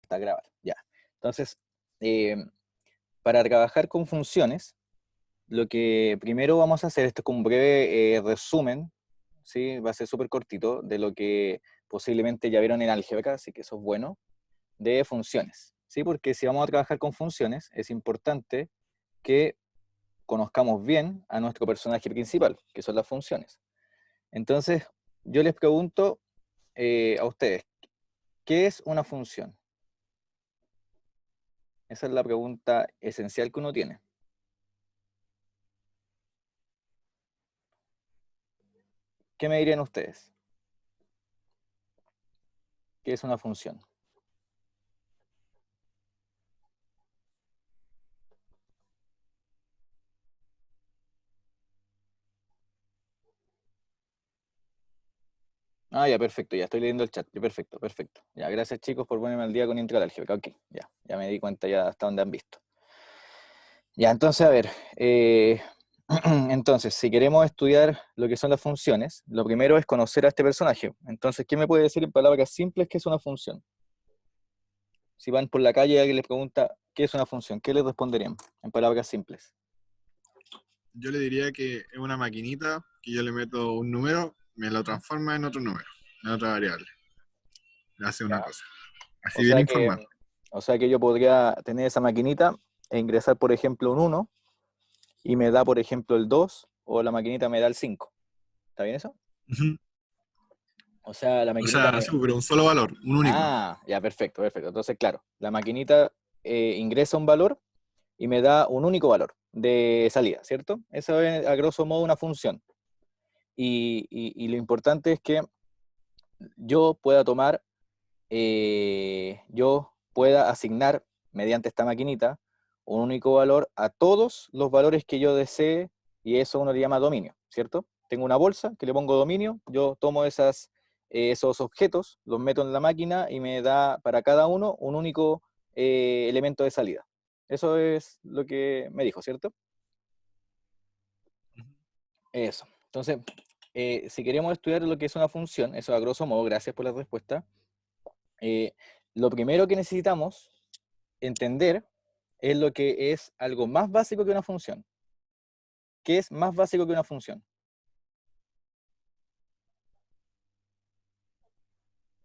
está a grabar, ya. Entonces, para trabajar con funciones, lo que primero vamos a hacer, esto es como un breve resumen, ¿sí? Va a ser súper cortito, de lo que posiblemente ya vieron en álgebra, así que eso es bueno, de funciones, ¿sí? Porque si vamos a trabajar con funciones, es importante que conozcamos bien a nuestro personaje principal, que son las funciones. Entonces, yo les pregunto a ustedes, ¿qué es una función? Esa es la pregunta esencial que uno tiene. ¿Qué me dirían ustedes? ¿Qué es una función? Ah, ya, perfecto, ya estoy leyendo el chat. Ya, perfecto, perfecto. Ya, gracias chicos por ponerme al día con intro al álgebra. Ok, ya me di cuenta ya hasta dónde han visto. Ya, entonces, a ver, entonces, si queremos estudiar lo que son las funciones, lo primero es conocer a este personaje. Entonces, ¿qué me puede decir en palabras simples qué es una función? Si van por la calle y alguien les pregunta qué es una función, ¿qué les responderían en palabras simples? Yo le diría que es una maquinita que yo le meto un número, me lo transforma en otro número, en otra variable. Le hace una Ya. cosa. O Así bien sea informal. que, o sea que yo podría tener esa maquinita e ingresar, por ejemplo, un 1 y me da, por ejemplo, el 2 o la maquinita me da el 5. ¿Está bien eso? Ujú. O sea, la O maquinita sea, sí, me... pero un solo valor, un único. Ah, ya, perfecto, perfecto. Entonces, claro, la maquinita ingresa un valor y me da un único valor de salida, ¿cierto? Eso es, a grosso modo, una función. Y lo importante es que yo pueda tomar, yo pueda asignar mediante esta maquinita un único valor a todos los valores que yo desee, y eso uno le llama dominio, ¿cierto? Tengo una bolsa que le pongo dominio, yo tomo esos objetos, los meto en la máquina y me da para cada uno un único elemento de salida. Eso es lo que me dijo, ¿cierto? Eso. Entonces, si queremos estudiar lo que es una función, eso a grosso modo, gracias por la respuesta, eh, lo primero que necesitamos entender es lo que es algo más básico que una función. ¿Qué es más básico que una función?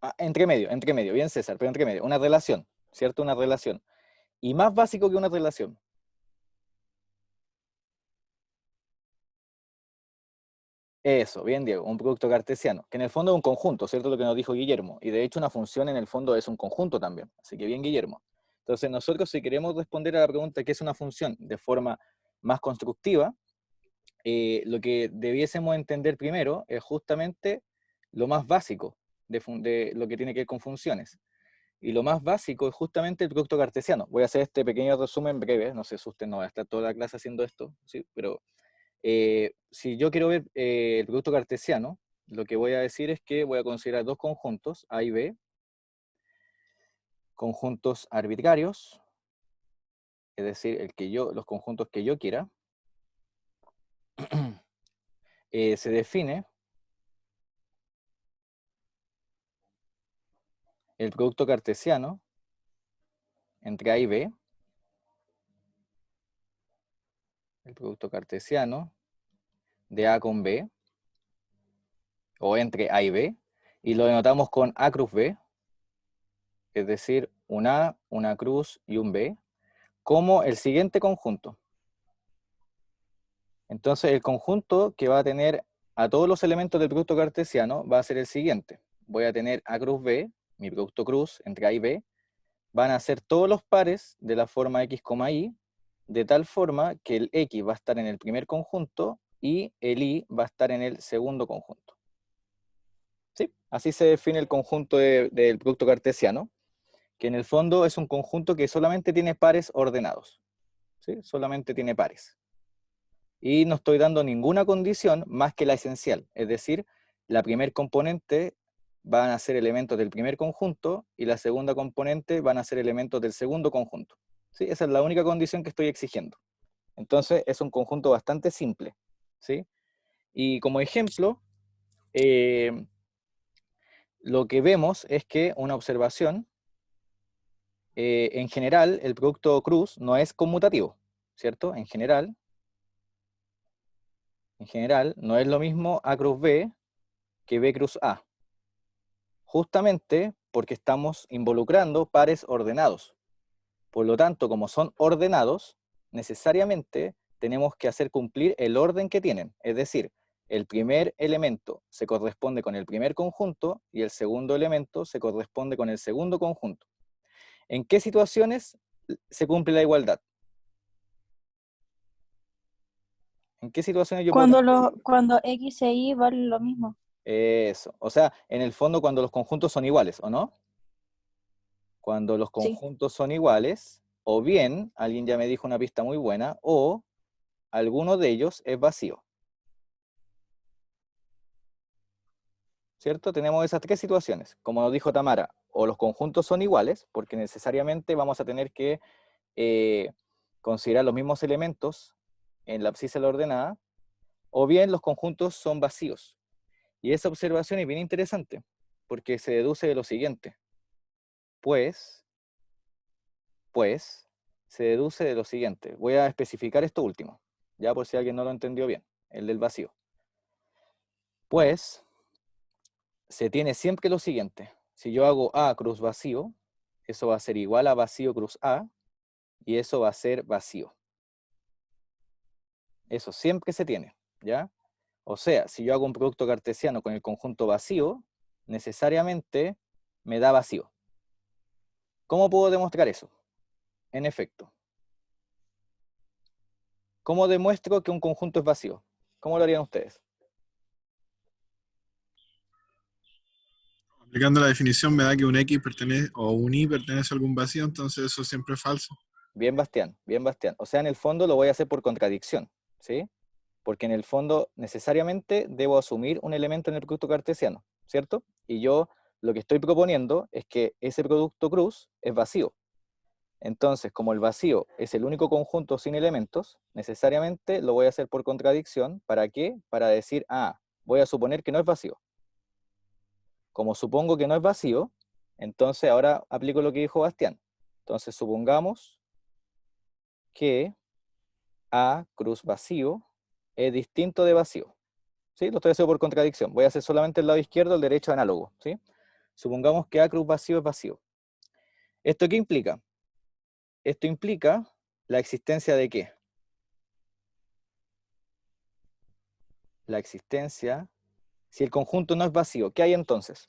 Ah, entre medio, bien César, pero entre medio, una relación, ¿cierto? Una relación. Y más básico que una relación. Eso, bien Diego, un producto cartesiano, que en el fondo es un conjunto, ¿cierto? Lo que nos dijo Guillermo. Y de hecho una función en el fondo es un conjunto también. Así que bien Guillermo. Entonces nosotros si queremos responder a la pregunta ¿qué es una función? De forma más constructiva, lo que debiésemos entender primero es justamente lo más básico de lo que tiene que ver con funciones. Y lo más básico es justamente el producto cartesiano. Voy a hacer este pequeño resumen breve, no se asusten, no voy a estar toda la clase haciendo esto, ¿sí? Pero si yo quiero ver el producto cartesiano, lo que voy a decir es que voy a considerar dos conjuntos, A y B, conjuntos arbitrarios, es decir, los conjuntos que yo quiera. Se define el producto cartesiano entre A y B, el producto cartesiano de A con B, o entre A y B, y lo denotamos con A cruz B, es decir, un A, una cruz y un B, como el siguiente conjunto. Entonces, el conjunto que va a tener a todos los elementos del producto cartesiano va a ser el siguiente. Voy a tener A cruz B, mi producto cruz entre A y B, van a ser todos los pares de la forma X, Y, de tal forma que el X va a estar en el primer conjunto y el Y va a estar en el segundo conjunto. ¿Sí? Así se define el conjunto del producto cartesiano, que en el fondo es un conjunto que solamente tiene pares ordenados. ¿Sí? Solamente tiene pares. Y no estoy dando ninguna condición más que la esencial, es decir, la primer componente van a ser elementos del primer conjunto y la segunda componente van a ser elementos del segundo conjunto. ¿Sí? Esa es la única condición que estoy exigiendo. Entonces es un conjunto bastante simple. ¿Sí? Y como ejemplo, lo que vemos es que una observación en general, el producto cruz no es conmutativo, ¿cierto? En general, no es lo mismo A cruz B que B cruz A. Justamente porque estamos involucrando pares ordenados. Por lo tanto, como son ordenados, necesariamente tenemos que hacer cumplir el orden que tienen. Es decir, el primer elemento se corresponde con el primer conjunto y el segundo elemento se corresponde con el segundo conjunto. ¿En qué situaciones se cumple la igualdad? ¿En qué situaciones yo puedo tener? Cuando X e Y valen lo mismo. Eso. O sea, en el fondo cuando los conjuntos son iguales, ¿o no? Cuando los Sí. conjuntos son iguales, o bien, alguien ya me dijo una pista muy buena, o alguno de ellos es vacío. ¿Cierto? Tenemos esas tres situaciones. Como nos dijo Tamara, o los conjuntos son iguales, porque necesariamente vamos a tener que considerar los mismos elementos en la abscisa ordenada, o bien los conjuntos son vacíos. Y esa observación es bien interesante, porque se deduce de lo siguiente. Pues, se deduce de lo siguiente. Voy a especificar esto último, ya por si alguien no lo entendió bien, el del vacío. Pues, se tiene siempre lo siguiente. Si yo hago A cruz vacío, eso va a ser igual a vacío cruz A, y eso va a ser vacío. Eso siempre se tiene, ¿ya? O sea, si yo hago un producto cartesiano con el conjunto vacío, necesariamente me da vacío. ¿Cómo puedo demostrar eso? En efecto. ¿Cómo demuestro que un conjunto es vacío? ¿Cómo lo harían ustedes? Aplicando la definición me da que un X pertenece, o un Y pertenece a algún vacío, entonces eso siempre es falso. Bien, Bastián, bien, Bastián. O sea, en el fondo lo voy a hacer por contradicción, ¿sí? Porque en el fondo necesariamente debo asumir un elemento en el producto cartesiano, ¿cierto? Y yo lo que estoy proponiendo es que ese producto cruz es vacío. Entonces, como el vacío es el único conjunto sin elementos, necesariamente lo voy a hacer por contradicción. ¿Para qué? Para decir, voy a suponer que no es vacío. Como supongo que no es vacío, entonces ahora aplico lo que dijo Bastián. Entonces, supongamos que A cruz vacío es distinto de vacío. ¿Sí? Lo estoy haciendo por contradicción. Voy a hacer solamente el lado izquierdo, el derecho análogo. ¿Sí? Supongamos que A cruz vacío es vacío. ¿Esto qué implica? Esto implica la existencia de ¿qué? La existencia, si el conjunto no es vacío, ¿qué hay entonces?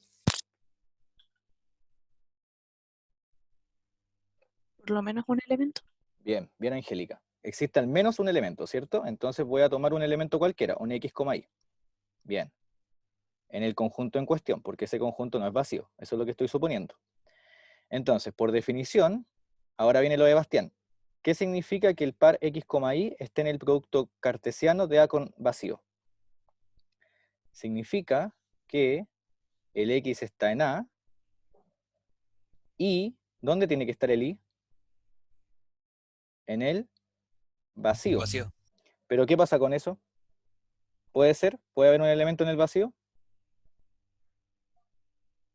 Por lo menos un elemento. Bien, bien Angélica. Existe al menos un elemento, ¿cierto? Entonces voy a tomar un elemento cualquiera, un X, Y. Bien. En el conjunto en cuestión, porque ese conjunto no es vacío. Eso es lo que estoy suponiendo. Entonces, por definición, ahora viene lo de Bastián. ¿Qué significa que el par X, Y esté en el producto cartesiano de A con vacío? Significa que el X está en A y ¿dónde tiene que estar el Y? En el vacío. Vacío. ¿Pero qué pasa con eso? ¿Puede ser? ¿Puede haber un elemento en el vacío?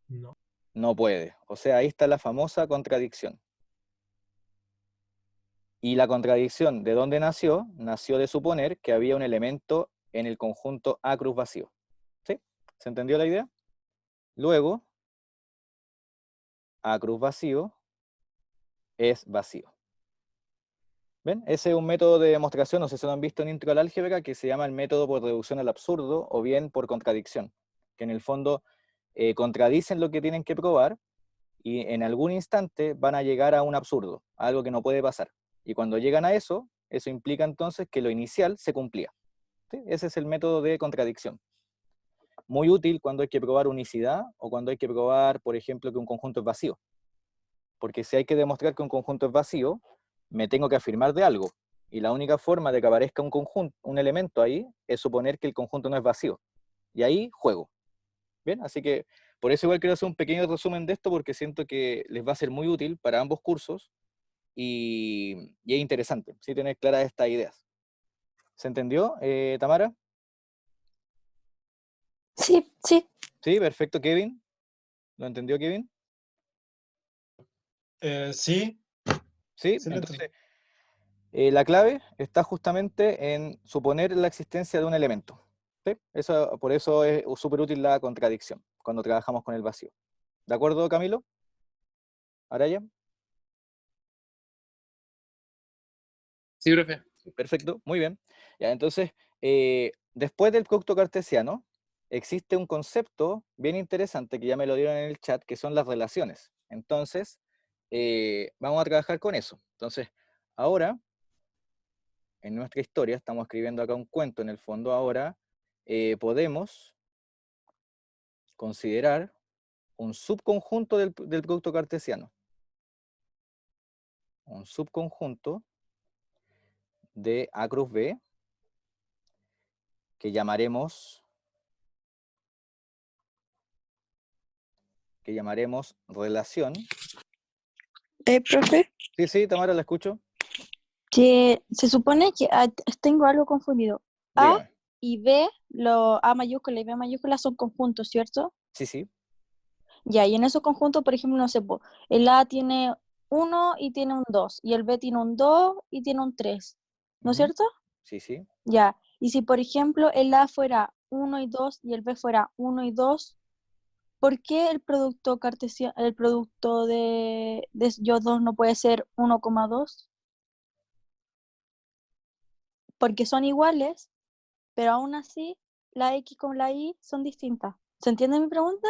No. No puede. O sea, ahí está la famosa contradicción. Y la contradicción, ¿de dónde nació? Nació de suponer que había un elemento en el conjunto A cruz vacío. ¿Sí? ¿Se entendió la idea? Luego, A cruz vacío es vacío. ¿Ven? Ese es un método de demostración, no sé si lo han visto en intro al álgebra, que se llama el método por reducción al absurdo o bien por contradicción, que en el fondo contradicen lo que tienen que probar y en algún instante van a llegar a un absurdo, a algo que no puede pasar. Y cuando llegan a eso, eso implica entonces que lo inicial se cumplía. ¿Sí? Ese es el método de contradicción. Muy útil cuando hay que probar unicidad o cuando hay que probar, por ejemplo, que un conjunto es vacío. Porque si hay que demostrar que un conjunto es vacío, me tengo que afirmar de algo. Y la única forma de que aparezca un conjunto, un elemento ahí, es suponer que el conjunto no es vacío. Y ahí juego. Bien, así que por eso igual quiero hacer un pequeño resumen de esto porque siento que les va a ser muy útil para ambos cursos y es interesante, ¿sí? Tener claras estas ideas. ¿Se entendió, Tamara? Sí, sí. Sí, perfecto, Kevin. ¿Lo entendió, Kevin? Sí, ¿Sí? sí lo entendí. Entonces, la clave está justamente en suponer la existencia de un elemento. ¿Sí? Por eso es súper útil la contradicción cuando trabajamos con el vacío. ¿De acuerdo, Camilo? ¿Araya? Sí, profe. Perfecto, muy bien. Ya, entonces, después del producto cartesiano, existe un concepto bien interesante que ya me lo dieron en el chat, que son las relaciones. Entonces, vamos a trabajar con eso. Entonces, ahora, en nuestra historia, estamos escribiendo acá un cuento en el fondo ahora, podemos considerar un subconjunto del producto cartesiano. Un subconjunto de A cruz B, que llamaremos relación. Profe, Sí, sí, Tamara, la escucho. que se supone que tengo algo confundido. A Dígame. y B, A mayúscula y B mayúscula son conjuntos, ¿cierto? Sí, sí. Ya, y en esos conjuntos, por ejemplo, no sé, el A tiene 1 y tiene un 2, y el B tiene un 2 y tiene un 3, ¿no es Ujú. cierto? Sí, sí. Ya, y si por ejemplo el A fuera 1 y 2 y el B fuera 1 y 2, ¿por qué el producto cartesiano, el producto de ellos dos no puede ser 1,2? Porque son iguales, pero aún así la X con la Y son distintas. ¿Se entiende mi pregunta?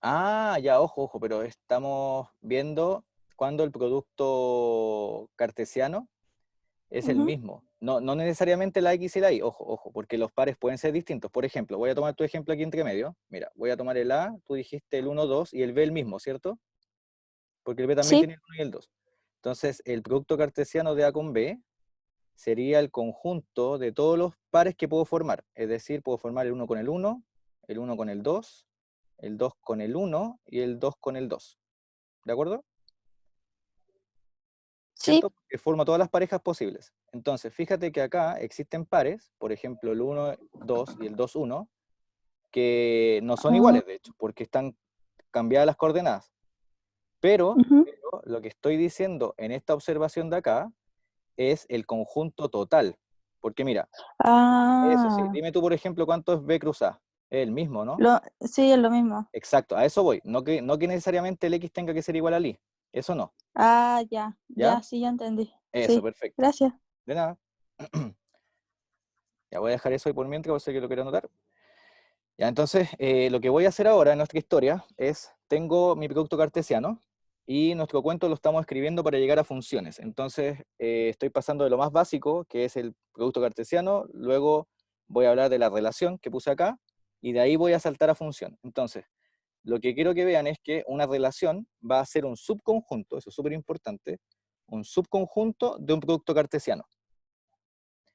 Ah, ya, ojo, ojo, pero estamos viendo cuando el producto cartesiano es el Ujú. mismo. No, no necesariamente la X y la Y, ojo, ojo, porque los pares pueden ser distintos. Por ejemplo, voy a tomar tu ejemplo aquí entre medio. Mira, voy a tomar el A, tú dijiste el 1, 2 y el B el mismo, ¿cierto? Porque el B también Sí. tiene el 1 y el 2. Entonces, el producto cartesiano de A con B sería el conjunto de todos los pares que puedo formar. Es decir, puedo formar el 1 con el 1, el 1 con el 2 con el 1 y el 2 con el 2. ¿De acuerdo? Sí. ¿Cierto? Porque forma todas las parejas posibles. Entonces, fíjate que acá existen pares, por ejemplo, el 1, 2 y el 2, 1, que no son Ah, iguales, de hecho, porque están cambiadas las coordenadas. Pero ujú. lo que estoy diciendo en esta observación de acá es el conjunto total. Porque mira, eso sí, Ah, dime tú, por ejemplo, cuánto es B cruz A. Es el mismo, ¿no? sí, es lo mismo. Exacto, a eso voy. No que necesariamente el X tenga que ser igual al Y. Eso no. Ah, ya, ¿Ya? ya, sí, ya entendí. Eso, Sí, perfecto. gracias. De nada. Ya voy a dejar eso ahí por mientras, por si que lo quiero anotar. Ya, entonces, lo que voy a hacer ahora en nuestra historia es, tengo mi producto cartesiano y nuestro cuento lo estamos escribiendo para llegar a funciones. Entonces, estoy pasando de lo más básico, que es el producto cartesiano, luego voy a hablar de la relación que puse acá, y de ahí voy a saltar a función. Entonces, lo que quiero que vean es que una relación va a ser un subconjunto, eso es súper importante, un subconjunto de un producto cartesiano.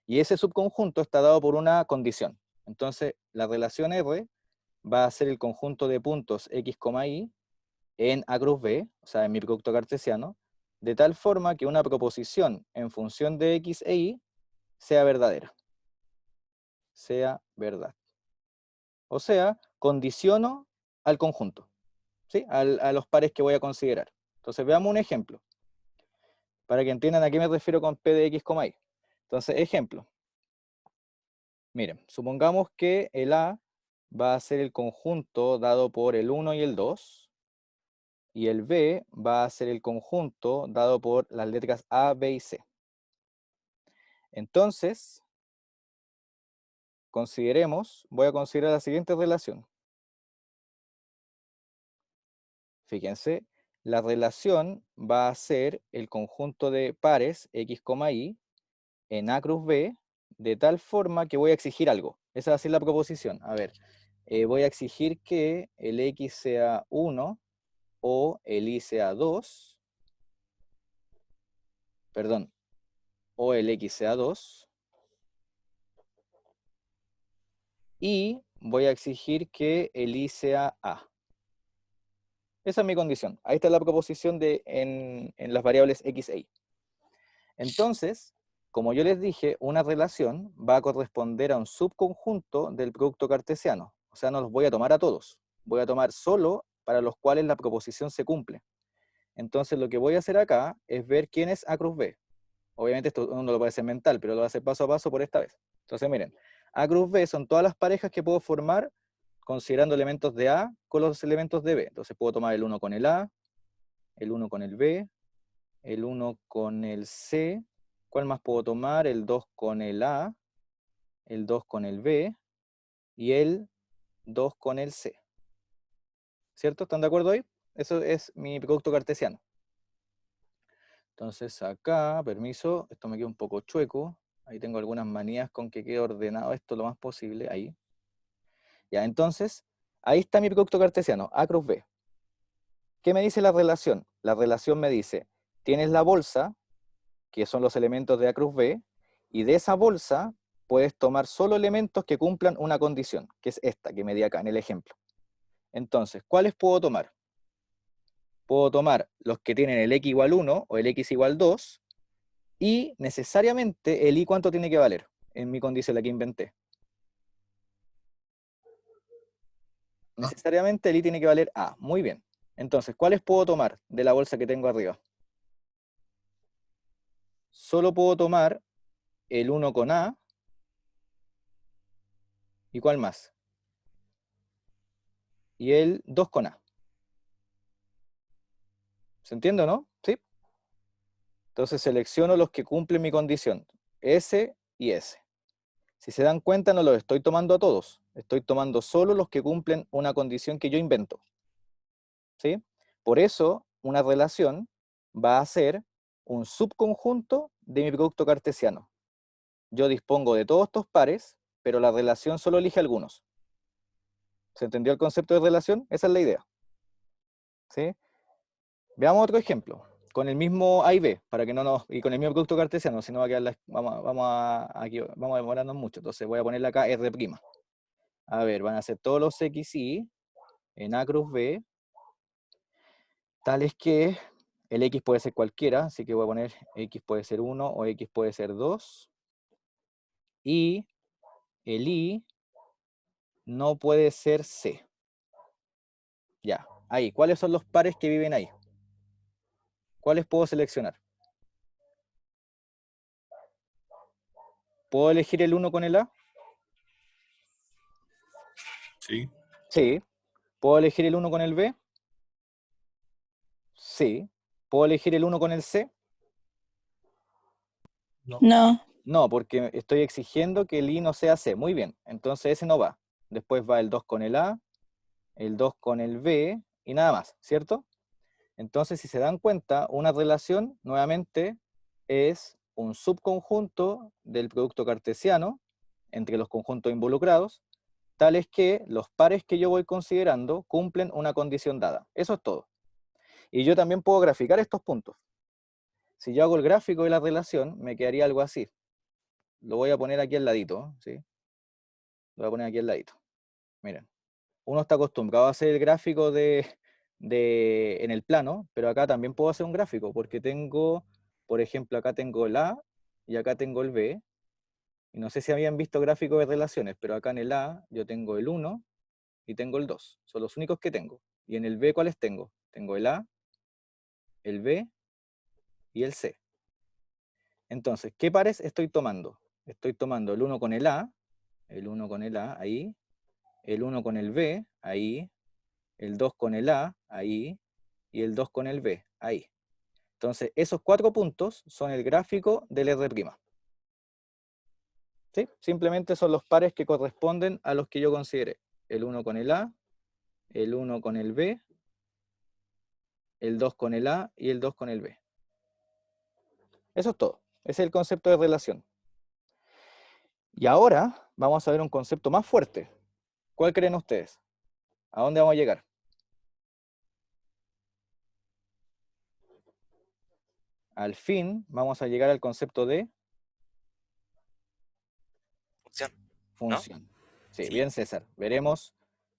Y ese subconjunto está dado por una condición. Entonces, la relación R va a ser el conjunto de puntos X, Y en A cruz B, o sea, en mi producto cartesiano, de tal forma que una proposición en función de X e Y sea verdadera. Sea verdad. O sea, condiciono al conjunto, ¿sí? A los pares que voy a considerar. Entonces, veamos un ejemplo, para que entiendan a qué me refiero con P de X, Y. Entonces, ejemplo. Miren, supongamos que el A va a ser el conjunto dado por el 1 y el 2, y el B va a ser el conjunto dado por las letras A, B y C. Entonces, voy a considerar la siguiente relación. Fíjense, la relación va a ser el conjunto de pares X, Y en A cruz B, de tal forma que voy a exigir algo. Esa va a ser la proposición. A ver, voy a exigir que el X sea 1 o el Y sea 2, perdón, o el X sea 2, y voy a exigir que el Y sea A. Esa es mi condición. Ahí está la proposición en las variables X e Y. Entonces, como yo les dije, una relación va a corresponder a un subconjunto del producto cartesiano. O sea, no los voy a tomar a todos. Voy a tomar solo para los cuales la proposición se cumple. Entonces lo que voy a hacer acá es ver quién es A cruz B. Obviamente esto uno lo puede hacer mental, pero lo voy a hacer paso a paso por esta vez. Entonces miren, A cruz B son todas las parejas que puedo formar considerando elementos de A con los elementos de B. Entonces puedo tomar el 1 con el A, el 1 con el B, el 1 con el C. ¿Cuál más puedo tomar? El 2 con el A, el 2 con el B y el 2 con el C. ¿Cierto? ¿Están de acuerdo ahí? Eso es mi producto cartesiano. Entonces acá, permiso, esto me queda un poco chueco. Ahí tengo algunas manías con que quede ordenado esto lo más posible. Ahí. Ya, entonces, ahí está mi producto cartesiano, A cruz B. ¿Qué me dice la relación? La relación me dice, tienes la bolsa, que son los elementos de A cruz B, y de esa bolsa puedes tomar solo elementos que cumplan una condición, que es esta que me di acá en el ejemplo. Entonces, ¿cuáles puedo tomar? Puedo tomar los que tienen el x igual 1 o el x igual 2, y necesariamente el i ¿cuánto tiene que valer? En mi condición, la que inventé. Necesariamente el i tiene que valer a. Muy bien. Entonces, ¿cuáles puedo tomar de la bolsa que tengo arriba? Solo puedo tomar el 1 con a. ¿Y cuál más? Y el 2 con a. ¿Se entiende o no? ¿Sí? Entonces selecciono los que cumplen mi condición. S y S. Si se dan cuenta, no los estoy tomando a todos. Estoy tomando solo los que cumplen una condición que yo invento. ¿Sí? Por eso, una relación va a ser un subconjunto de mi producto cartesiano. Yo dispongo de todos estos pares, pero la relación solo elige algunos. ¿Se entendió el concepto de relación? Esa es la idea. ¿Sí? Veamos otro ejemplo. Con el mismo A y B, para que no nos, y con el mismo producto cartesiano, si no va a quedar vamos a demorarnos mucho. Entonces voy a ponerle acá R'. A ver, van a ser todos los XY en A cruz B, tales que el X puede ser cualquiera, así que voy a poner X puede ser 1 o X puede ser 2. Y el Y no puede ser C. Ya, ahí. ¿Cuáles son los pares que viven ahí? ¿Cuáles puedo seleccionar? ¿Puedo elegir el 1 con el A? Sí. Sí. ¿Puedo elegir el 1 con el B? Sí. ¿Puedo elegir el 1 con el C? No. No, porque estoy exigiendo que el I no sea C. Muy bien, entonces ese no va. Después va el 2 con el A, el 2 con el B y nada más, ¿cierto? Entonces, si se dan cuenta, una relación, nuevamente, es un subconjunto del producto cartesiano entre los conjuntos involucrados, tales que los pares que yo voy considerando cumplen una condición dada. Eso es todo. Y yo también puedo graficar estos puntos. Si yo hago el gráfico de la relación, me quedaría algo así. Lo voy a poner aquí al ladito, ¿sí? Lo voy a poner aquí al ladito. Miren, uno está acostumbrado a hacer el gráfico en el plano, pero acá también puedo hacer un gráfico, porque tengo, por ejemplo, acá tengo el A y acá tengo el B. Y no sé si habían visto gráficos de relaciones, pero acá en el A yo tengo el 1 y tengo el 2. Son los únicos que tengo. Y en el B, ¿cuáles tengo? Tengo el A, el B y el C. Entonces, ¿qué pares estoy tomando? Estoy tomando el 1 con el A, ahí, el 1 con el B, ahí, el 2 con el A, ahí, y el 2 con el B, ahí. Entonces, esos 4 puntos son el gráfico del R'. ¿Sí? Simplemente son los pares que corresponden a los que yo consideré. El 1 con el A, el 1 con el B, el 2 con el A y el 2 con el B. Eso es todo. Ese es el concepto de relación. Y ahora vamos a ver un concepto más fuerte. ¿Cuál creen ustedes? ¿A dónde vamos a llegar? Al fin vamos a llegar al concepto de Función. función. Sí, Sí. bien César. Veremos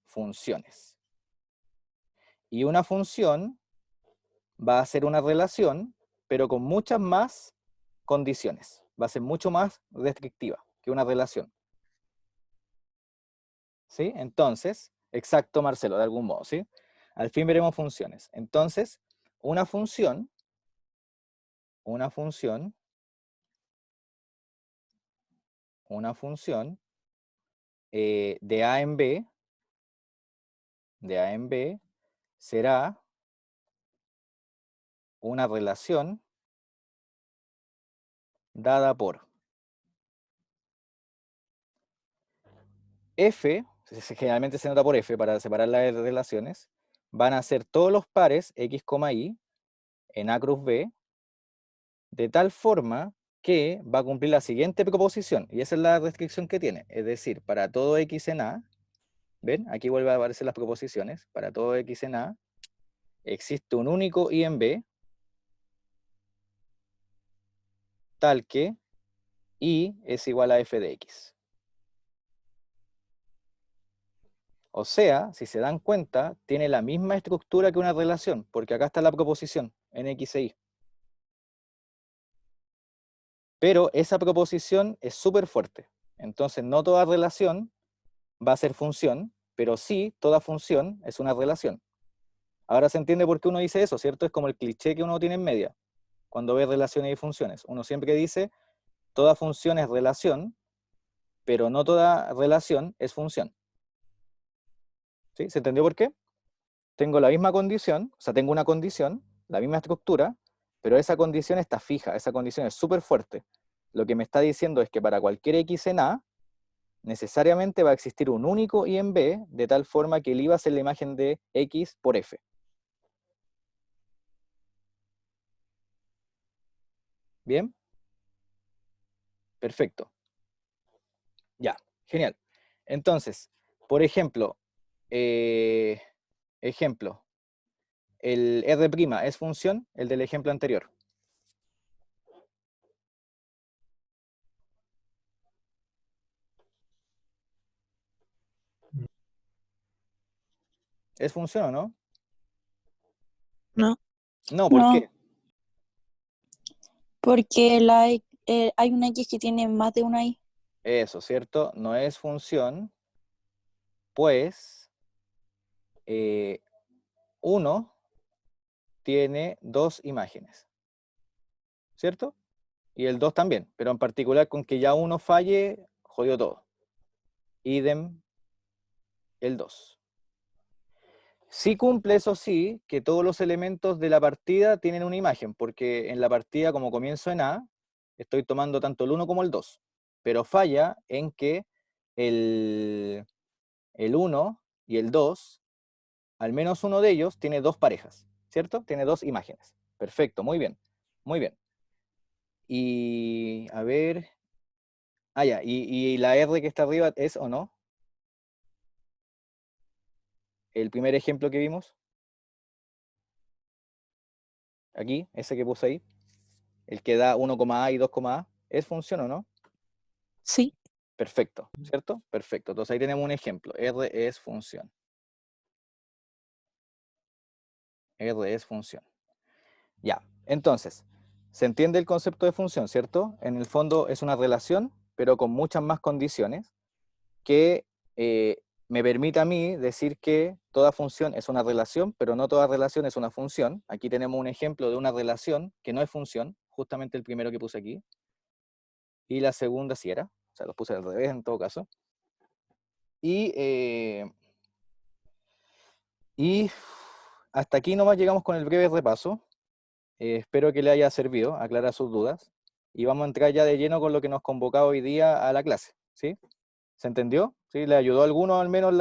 funciones. Y una función va a ser una relación, pero con muchas más condiciones. Va a ser mucho más restrictiva que una relación. ¿Sí? Entonces, exacto Marcelo, de algún modo, ¿sí? Al fin veremos funciones. Entonces, una función de A en B, será una relación dada por F, generalmente se nota por F para separar las relaciones, van a ser todos los pares X, Y en A cruz B, de tal forma que va a cumplir la siguiente proposición, y esa es la restricción que tiene, es decir, para todo X en A, ¿ven? Aquí vuelven a aparecer las proposiciones, para todo X en A, existe un único Y en B, tal que Y es igual a F de X. O sea, si se dan cuenta, tiene la misma estructura que una relación, porque acá está la proposición en X e Y. Pero esa proposición es súper fuerte. Entonces, no toda relación va a ser función, pero sí, toda función es una relación. Ahora se entiende por qué uno dice eso, ¿cierto? Es como el cliché que uno tiene en media, cuando ve relaciones y funciones. Uno siempre dice, toda función es relación, pero no toda relación es función. ¿Sí? ¿Se entendió por qué? Tengo la misma condición, o sea, tengo una condición, la misma estructura, pero esa condición está fija, esa condición es súper fuerte. Lo que me está diciendo es que para cualquier X en A, necesariamente va a existir un único Y en B, de tal forma que el I va a ser la imagen de X por F. ¿Bien? Perfecto. Ya, genial. Entonces, por ejemplo, ¿el R' es función? El del ejemplo anterior. ¿Es función o no? No. No, ¿por No. qué? Porque hay una X que tiene más de una Y. Eso, ¿cierto? No es función, pues 1 tiene 2 imágenes, ¿cierto? Y el 2 también, pero en particular con que ya uno falle, jodió todo. Idem el 2. Sí cumple, eso sí, que todos los elementos de la partida tienen una imagen, porque en la partida, como comienzo en A, estoy tomando tanto el 1 como el 2, pero falla en que el 1 y el 2, al menos uno de ellos, tiene 2 parejas, ¿cierto? Tiene 2 imágenes. Perfecto, muy bien, muy bien. Y, a ver... Ah, ya, y la R que está arriba es o no. El primer ejemplo que vimos. Aquí, ese que puse ahí. El que da 1,A y 2,A. ¿Es función o no? Sí. Perfecto, ¿cierto? Perfecto. Entonces ahí tenemos un ejemplo. R es función. R es función. Ya, entonces, se entiende el concepto de función, ¿cierto? En el fondo es una relación, pero con muchas más condiciones que me permite a mí decir que toda función es una relación, pero no toda relación es una función. Aquí tenemos un ejemplo de una relación que no es función, justamente el primero que puse aquí. Y la segunda sí era, o sea, los puse al revés en todo caso. Y hasta aquí nomás llegamos con el breve repaso. Espero que le haya servido, aclarar sus dudas. Y vamos a entrar ya de lleno con lo que nos convoca hoy día a la clase, ¿sí? ¿Se entendió? ¿Sí? ¿Le ayudó a alguno al menos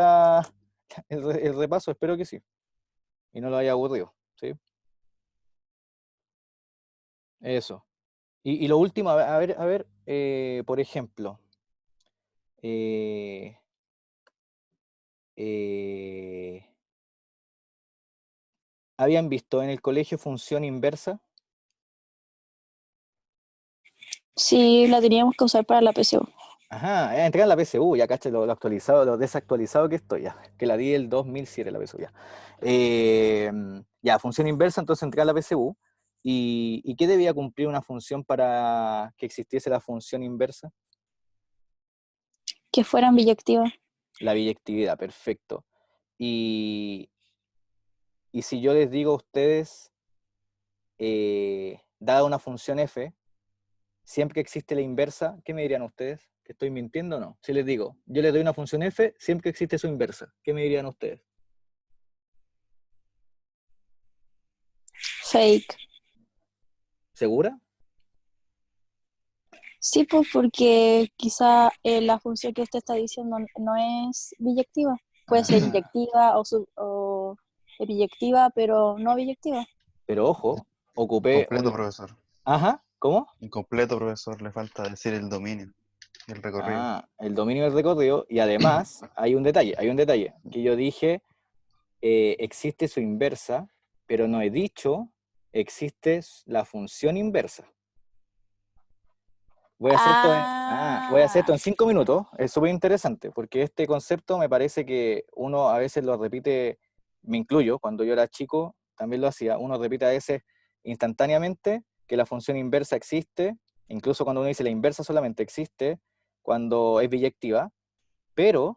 el repaso? Espero que sí. Y no lo haya aburrido, ¿sí? Eso. Y lo último, por ejemplo, eh, eh, ¿habían visto en el colegio función inversa? Sí, la teníamos que usar para la PSU. Ajá, entregar la PSU, ya caché lo actualizado, lo desactualizado que estoy, ya, que la di el 2007 la PSU, ya. Ya, función inversa, entonces entregar la PSU. ¿Y qué debía cumplir una función para que existiese la función inversa? Que fueran biyectivas. La biyectividad, perfecto. Y si yo les digo a ustedes dada una función f, siempre existe la inversa, ¿qué me dirían ustedes? ¿Que estoy mintiendo o no? Si les digo, yo les doy una función f, siempre existe su inversa, ¿qué me dirían ustedes? Fake. ¿Segura? Sí, pues porque quizá la función que usted está diciendo no es biyectiva. Puede ser Ah, inyectiva o biyectiva, pero no biyectiva. pero ojo, ocupé Incompleto, profesor. Ajá, ¿cómo? Incompleto, profesor. Le falta decir el dominio y el recorrido. Ah, el dominio del recorrido, y además hay un detalle, que yo dije, existe su inversa, pero no he dicho, existe la función inversa. Voy a hacer esto en 5 minutos, es súper interesante, porque este concepto me parece que uno a veces lo repite, me incluyo, cuando yo era chico también lo hacía, uno repite a veces instantáneamente que la función inversa existe, incluso cuando uno dice la inversa solamente existe, cuando es biyectiva, pero,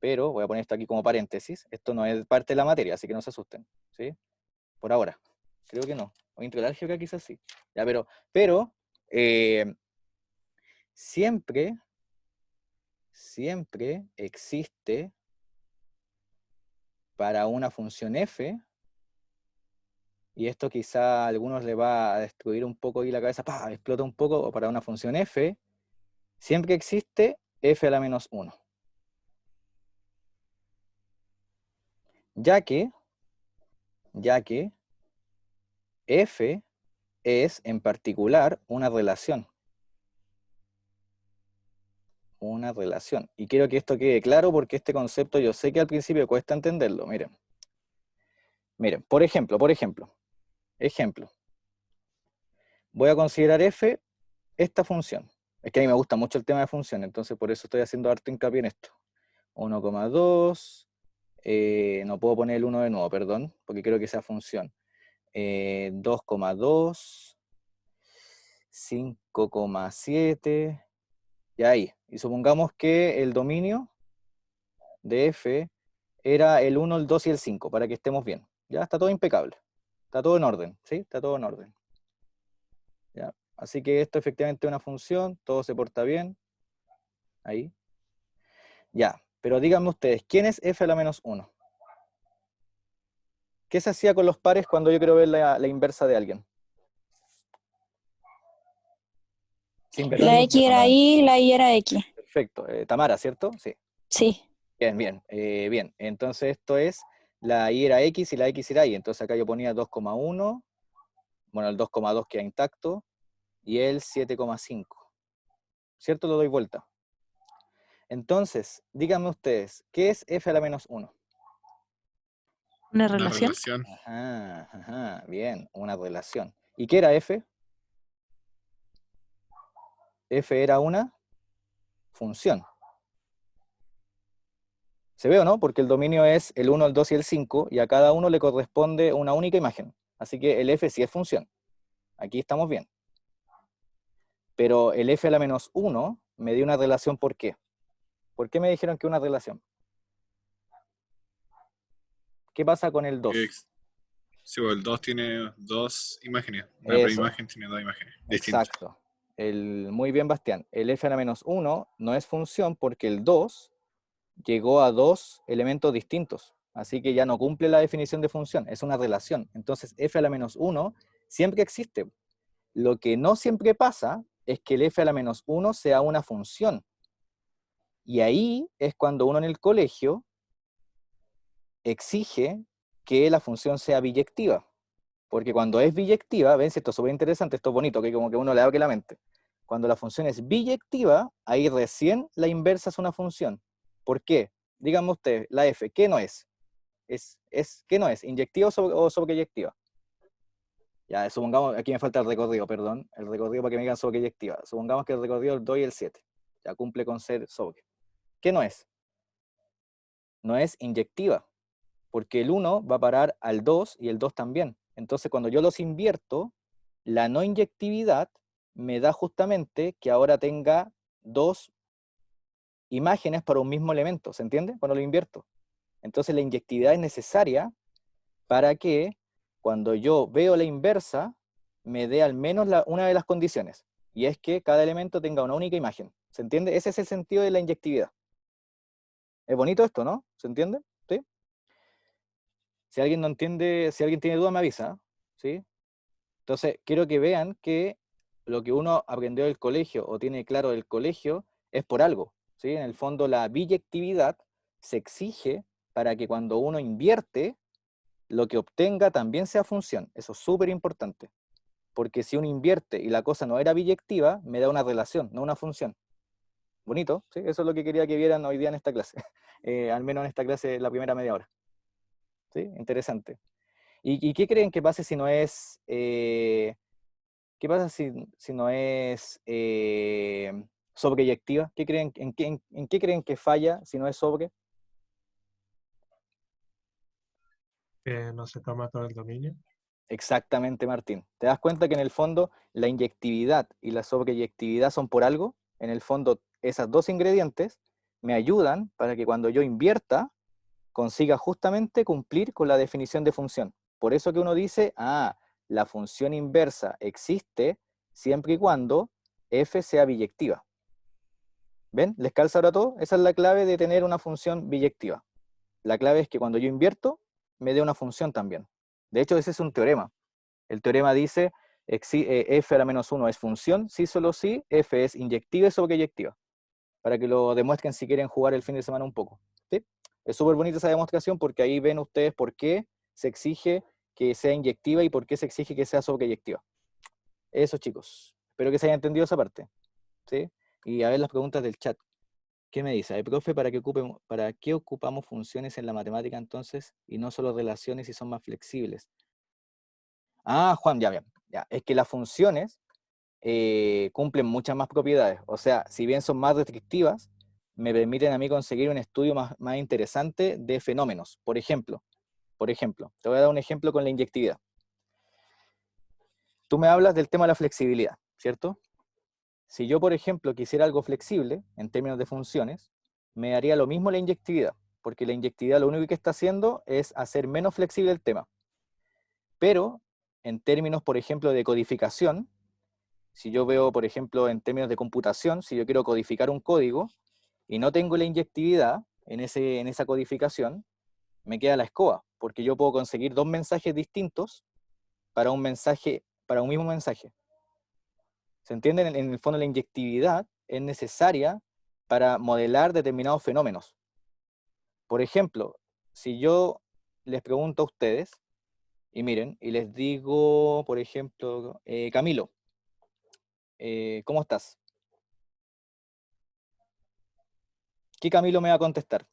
voy a poner esto aquí como paréntesis, esto no es parte de la materia, así que no se asusten, ¿sí? Por ahora, creo que no, o intro de álgebra quizás sí, ya, pero siempre existe para una función f, y esto quizá a algunos le va a destruir un poco y la cabeza, ¡pah!, explota un poco, o para una función f, siempre existe f a la menos 1. Ya que f es en particular una relación. Una relación. Y quiero que esto quede claro porque este concepto yo sé que al principio cuesta entenderlo. Miren, por ejemplo, voy a considerar f esta función. Es que a mí me gusta mucho el tema de función, entonces por eso estoy haciendo harto hincapié en esto. 1,2, no puedo poner el 1 de nuevo, perdón, porque quiero que sea función. 2,2, 5,7, y ahí. Y supongamos que el dominio de f era el 1, el 2 y el 5, para que estemos bien. Ya está todo impecable. Está todo en orden, ¿sí? Está todo en orden. ¿Ya? Así que esto efectivamente es una función, todo se porta bien. Ahí. Ya, pero díganme ustedes, ¿quién es f a la menos 1? ¿Qué se hacía con los pares cuando yo quiero ver la inversa de alguien? Sin ver. La X era Y, la Y era X. Perfecto. Tamara, ¿cierto? Sí. Sí. Bien. Bien. Entonces esto es, la Y era X y la X era Y. Entonces acá yo ponía 2,1. Bueno, el 2,2 queda intacto. Y el 7,5. ¿Cierto? Lo doy vuelta. Entonces, díganme ustedes, ¿qué es f a la menos 1? ¿Una Una relación? relación. Ajá, bien, una relación. ¿Y qué era f? F era una función. ¿Se ve o no? Porque el dominio es el 1, el 2 y el 5, y a cada uno le corresponde una única imagen. Así que el f sí es función. Aquí estamos bien. Pero el f a la menos 1 me dio una relación, ¿por qué? ¿Por qué me dijeron que una relación? ¿Qué pasa con el 2? Sí, pues el 2 tiene dos imágenes. Una primera Eso, imagen tiene dos imágenes distintas. exacto. Muy bien, Bastián. El f a la menos 1 no es función porque el 2 llegó a dos elementos distintos. Así que ya no cumple la definición de función, es una relación. Entonces f a la menos 1 siempre existe. Lo que no siempre pasa es que el f a la menos 1 sea una función. Y ahí es cuando uno en el colegio exige que la función sea biyectiva. Porque cuando es biyectiva, ven, si esto es súper interesante, esto es bonito, que como que uno le abre la mente. Cuando la función es biyectiva, ahí recién la inversa es una función. ¿Por qué? Díganme ustedes, la f, ¿qué no es? ¿Qué no es? ¿Inyectiva o sobreyectiva? Ya, supongamos, aquí me falta el recorrido, perdón, el recorrido para que me digan sobreyectiva. Supongamos que el recorrido es el 2 y el 7. Ya cumple con ser sobre. ¿Qué no es? No es inyectiva, porque el 1 va a parar al 2 y el 2 también. Entonces, cuando yo los invierto, la no inyectividad me da justamente que ahora tenga dos imágenes para un mismo elemento, ¿se entiende? Cuando lo invierto. Entonces, la inyectividad es necesaria para que cuando yo veo la inversa, me dé al menos una de las condiciones, y es que cada elemento tenga una única imagen. ¿Se entiende? Ese es el sentido de la inyectividad. Es bonito esto, ¿no? ¿Se entiende? ¿Sí? Si alguien no entiende, si alguien tiene duda, me avisa, ¿sí? Entonces, quiero que vean que lo que uno aprendió del colegio o tiene claro del colegio es por algo, ¿sí? En el fondo, la biyectividad se exige para que cuando uno invierte, lo que obtenga también sea función. Eso es súper importante. Porque si uno invierte y la cosa no era biyectiva, me da una relación, no una función. Bonito, ¿sí? Eso es lo que quería que vieran hoy día en esta clase. Al menos en esta clase, la primera media hora. ¿Sí? Interesante. ¿Y qué creen que pase si no es... ¿qué pasa si no es sobreyectiva? ¿Qué creen, en qué creen que falla si no es sobre? Que no se toma todo el dominio. Exactamente, Martín. ¿Te das cuenta que en el fondo la inyectividad y la sobreyectividad son por algo? En el fondo, esas dos ingredientes me ayudan para que cuando yo invierta, consiga justamente cumplir con la definición de función. Por eso que uno dice, la función inversa existe siempre y cuando f sea biyectiva. ¿Ven? ¿Les calza ahora todo? Esa es la clave de tener una función biyectiva. La clave es que cuando yo invierto, me dé una función también. De hecho, ese es un teorema. El teorema dice, f a la menos 1 es función, si solo si f es inyectiva y sobreyectiva. Para que lo demuestren si quieren jugar el fin de semana un poco. ¿Sí? Es súper bonita esa demostración porque ahí ven ustedes por qué se exige que sea inyectiva y por qué se exige que sea sobreyectiva. Eso, chicos. Espero que se haya entendido esa parte. ¿Sí? Y a ver las preguntas del chat. ¿Qué me dice? Profe, ¿para qué ocupamos funciones en la matemática entonces y no solo relaciones y son más flexibles? Juan, ya. Es que las funciones cumplen muchas más propiedades. O sea, si bien son más restrictivas, me permiten a mí conseguir un estudio más interesante de fenómenos. Por ejemplo, te voy a dar un ejemplo con la inyectividad. Tú me hablas del tema de la flexibilidad, ¿cierto? Si yo, por ejemplo, quisiera algo flexible, en términos de funciones, me daría lo mismo la inyectividad, porque la inyectividad lo único que está haciendo es hacer menos flexible el tema. Pero, en términos, por ejemplo, de codificación, si yo veo, por ejemplo, en términos de computación, si yo quiero codificar un código y no tengo la inyectividad en esa codificación, me queda la escoba, porque yo puedo conseguir dos mensajes distintos para un mismo mensaje. ¿Se entiende? En el fondo la inyectividad es necesaria para modelar determinados fenómenos. Por ejemplo, si yo les pregunto a ustedes, y miren, y les digo, por ejemplo, Camilo, ¿cómo estás? ¿Qué Camilo me va a contestar?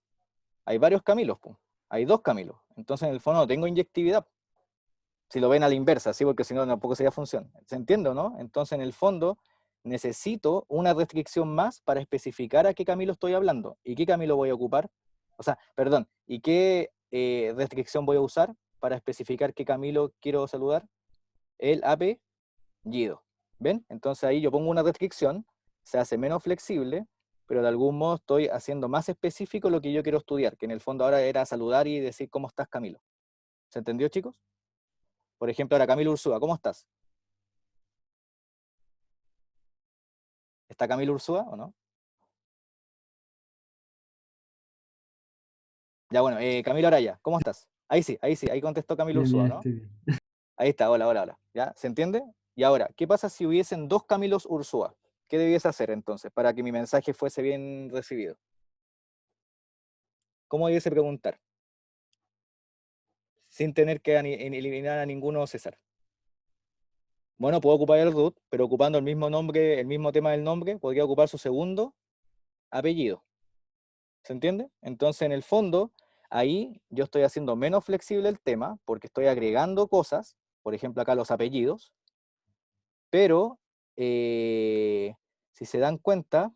Hay varios Camilos, po. Hay dos Camilos. Entonces, en el fondo no tengo inyectividad. Si lo ven a la inversa, ¿sí? Porque si no, tampoco sería función. ¿Se entiende o no? Entonces, en el fondo, necesito una restricción más para especificar a qué Camilo estoy hablando. ¿Y qué Camilo voy a ocupar? O sea, perdón, ¿y qué restricción voy a usar para especificar qué Camilo quiero saludar? El apellido. ¿Ven? Entonces ahí yo pongo una restricción, se hace menos flexible, pero de algún modo estoy haciendo más específico lo que yo quiero estudiar, que en el fondo ahora era saludar y decir ¿cómo estás, Camilo? ¿Se entendió, chicos? Por ejemplo, ahora Camilo Ursúa, ¿cómo estás? ¿Está Camilo Ursúa o no? Ya bueno, Camilo Araya, ¿cómo estás? Ahí sí, ahí contestó Camilo Bien, Ursúa, bien, ¿no? estoy bien. Ahí está, hola. ¿Ya? ¿Se entiende? Y ahora, ¿qué pasa si hubiesen dos Camilos Ursúa? ¿Qué debiese hacer entonces para que mi mensaje fuese bien recibido? ¿Cómo debiese preguntar? Sin tener que eliminar a ninguno César. Bueno, puedo ocupar el root, pero ocupando el mismo nombre, el mismo tema del nombre, podría ocupar su segundo apellido. ¿Se entiende? Entonces, en el fondo, ahí yo estoy haciendo menos flexible el tema, porque estoy agregando cosas, por ejemplo acá los apellidos, pero si se dan cuenta,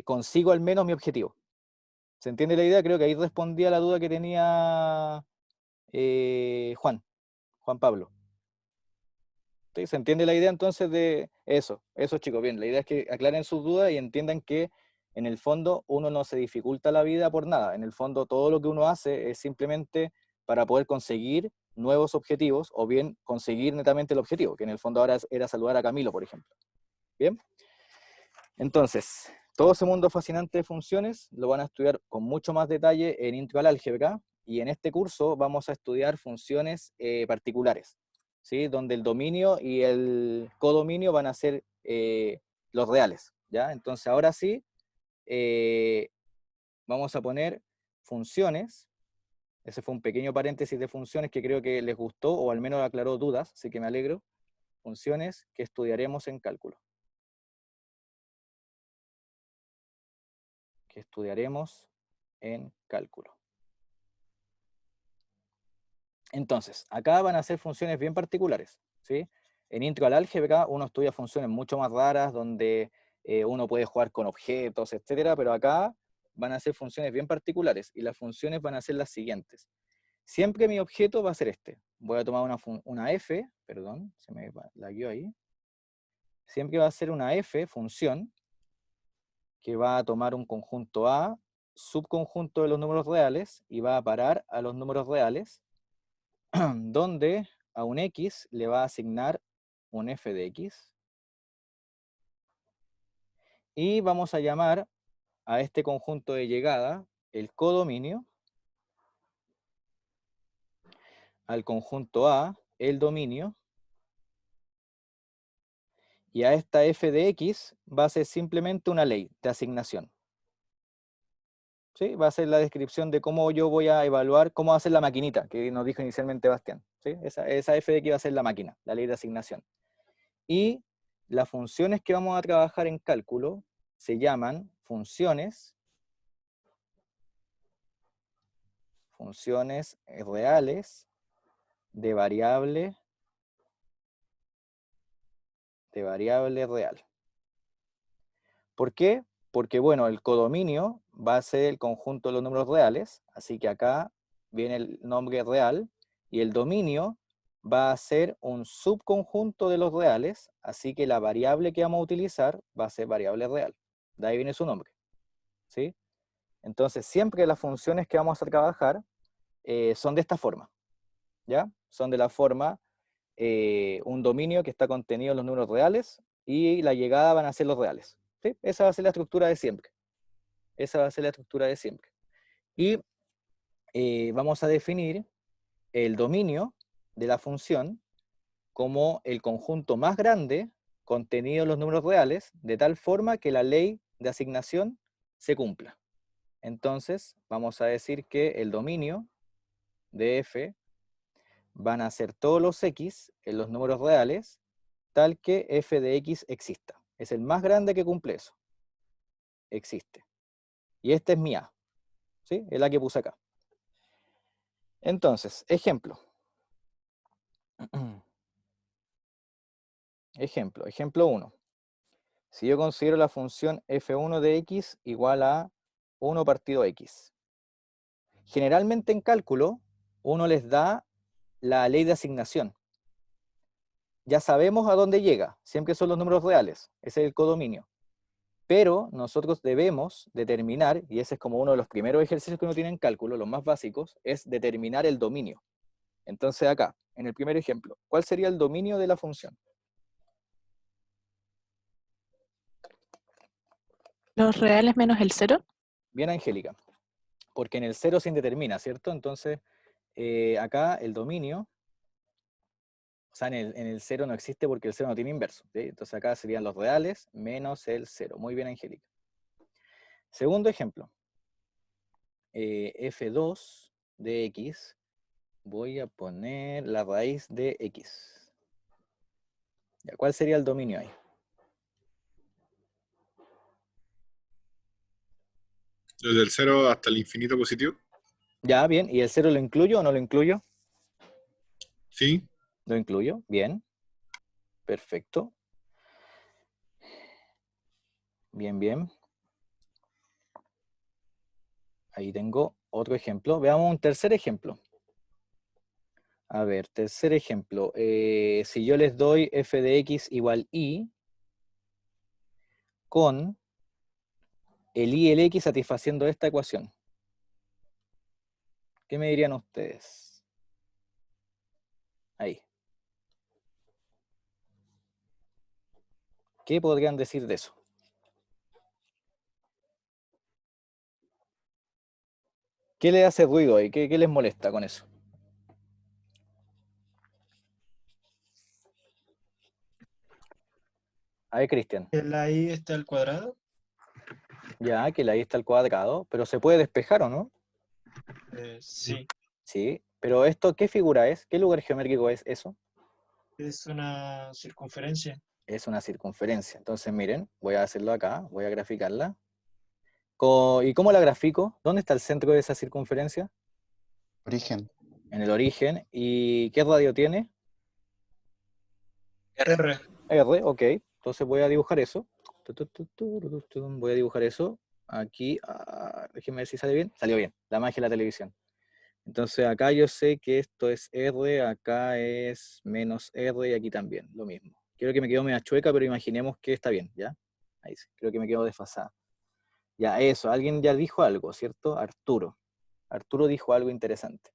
consigo al menos mi objetivo. ¿Se entiende la idea? Creo que ahí respondí a la duda que tenía Juan Pablo. ¿Sí? ¿Se entiende la idea entonces de eso? Eso, chicos, bien. La idea es que aclaren sus dudas y entiendan que en el fondo uno no se dificulta la vida por nada. En el fondo todo lo que uno hace es simplemente para poder conseguir nuevos objetivos o bien conseguir netamente el objetivo, que en el fondo ahora era saludar a Camilo, por ejemplo. ¿Bien? Entonces, todo ese mundo fascinante de funciones lo van a estudiar con mucho más detalle en Intro al Álgebra, y en este curso vamos a estudiar funciones particulares, ¿sí? Donde el dominio y el codominio van a ser los reales, ¿ya? Entonces ahora sí, vamos a poner funciones. Ese fue un pequeño paréntesis de funciones que creo que les gustó, o al menos aclaró dudas, así que me alegro. Funciones que estudiaremos en cálculo. Que estudiaremos en cálculo. Entonces, acá van a ser funciones bien particulares, ¿sí? En Intro al Álgebra uno estudia funciones mucho más raras, donde uno puede jugar con objetos, etcétera, pero acá van a ser funciones bien particulares, y las funciones van a ser las siguientes. Siempre mi objeto va a ser este. Voy a tomar una f, perdón, se me lagueó ahí. Siempre va a ser una f, función, que va a tomar un conjunto A, subconjunto de los números reales, y va a parar a los números reales, donde a un x le va a asignar un f de x. Y vamos a llamar a este conjunto de llegada el codominio, al conjunto A el dominio, y a esta f de x va a ser simplemente una ley de asignación. ¿Sí? Va a ser la descripción de cómo yo voy a evaluar, cómo va a ser la maquinita, que nos dijo inicialmente Bastián. ¿Sí? Esa f de x va a ser la máquina, la ley de asignación. Y las funciones que vamos a trabajar en cálculo se llaman funciones reales de variable real. ¿Por qué? Porque, bueno, el codominio va a ser el conjunto de los números reales, así que acá viene el nombre real, y el dominio va a ser un subconjunto de los reales, así que la variable que vamos a utilizar va a ser variable real. De ahí viene su nombre, ¿sí? Entonces, siempre las funciones que vamos a trabajar son de esta forma, ¿ya? Son de la forma, un dominio que está contenido en los números reales, y la llegada van a ser los reales. ¿Sí? Esa va a ser la estructura de siempre. Esa va a ser la estructura de siempre. Y vamos a definir el dominio de la función como el conjunto más grande contenido en los números reales, de tal forma que la ley de asignación se cumpla. Entonces, vamos a decir que el dominio de f van a ser todos los x en los números reales, tal que f de x exista. Es el más grande que cumple eso. Existe. Y este es mi a, ¿sí? Es la que puse acá. Entonces, ejemplo. Ejemplo 1. Si yo considero la función f1 de x igual a 1 partido x. Generalmente en cálculo, uno les da la ley de asignación. Ya sabemos a dónde llega, siempre son los números reales, ese es el codominio. Pero nosotros debemos determinar, y ese es como uno de los primeros ejercicios que uno tiene en cálculo, los más básicos, es determinar el dominio. Entonces acá, en el primer ejemplo, ¿cuál sería el dominio de la función? Los reales menos el 0. Bien, Angélica. Porque en el 0 se indetermina, ¿cierto? Entonces, acá el dominio, o sea, en el 0 no existe porque el 0 no tiene inverso, ¿sí? Entonces acá serían los reales menos el 0. Muy bien, Angélica. Segundo ejemplo. f2 de x, voy a poner la raíz de x. ¿Cuál sería el dominio ahí? Desde el 0 hasta el infinito positivo. Ya, bien. ¿Y el 0 lo incluyo o no lo incluyo? Sí. Lo incluyo, bien. Perfecto. Bien, bien. Ahí tengo otro ejemplo. Veamos un tercer ejemplo. A ver, tercer ejemplo. Si yo les doy f de x igual y con el y el x satisfaciendo esta ecuación. ¿Qué me dirían ustedes? Ahí. ¿Qué podrían decir de eso? ¿Qué les hace ruido ahí? ¿Qué les molesta con eso? A ver, Cristian. ¿Que la I está al cuadrado? Ya, que la y está al cuadrado, pero se puede despejar, ¿o no? Sí, Sí, pero esto, ¿qué figura es? ¿Qué lugar geométrico es eso? es una circunferencia. Es una circunferencia. Entonces, miren, voy a hacerlo acá, voy a graficarla. ¿Y cómo la grafico? ¿Dónde está el centro de esa circunferencia? Origen. En el origen. ¿Y qué radio tiene? R. R, ok. Entonces voy a dibujar eso. Voy a dibujar eso. Aquí, déjenme ver si sale bien. Salió bien, la magia de la televisión. Entonces acá yo sé que esto es R, acá es menos R y aquí también, lo mismo. Creo que me quedó media chueca, pero imaginemos que está bien, ¿ya? Ahí sí, creo que me quedo desfasada. Ya, eso, alguien ya dijo algo, ¿cierto? Arturo. Arturo dijo algo interesante.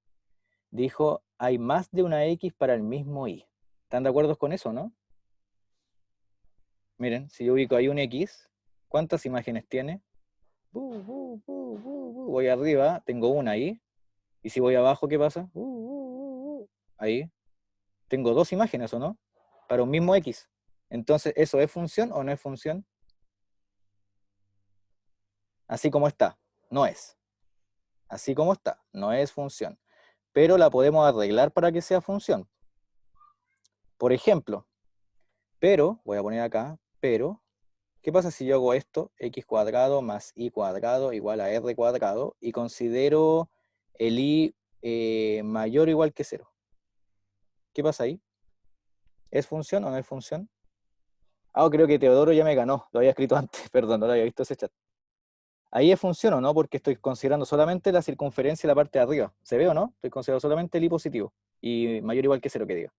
Dijo, hay más de una X para el mismo Y. ¿Están de acuerdo con eso, no? Miren, si yo ubico ahí un X, ¿cuántas imágenes tiene? Voy arriba, tengo una ahí. Y si voy abajo, ¿qué pasa? Ahí. Tengo dos imágenes, ¿o no? Para un mismo X. Entonces, ¿eso es función o no es función? Así como está, no es. Así como está, no es función. Pero la podemos arreglar para que sea función. Por ejemplo, pero, voy a poner acá, pero, ¿qué pasa si yo hago esto? X cuadrado más Y cuadrado igual a R cuadrado y considero el Y mayor o igual que 0. ¿Qué pasa ahí? ¿Es función o no es función? Creo que Teodoro ya me ganó, lo había escrito antes, perdón, no lo había visto ese chat. Ahí es función o no, porque estoy considerando solamente la circunferencia y la parte de arriba. ¿Se ve o no? Estoy considerando solamente el Y positivo y mayor o igual que 0 que diga.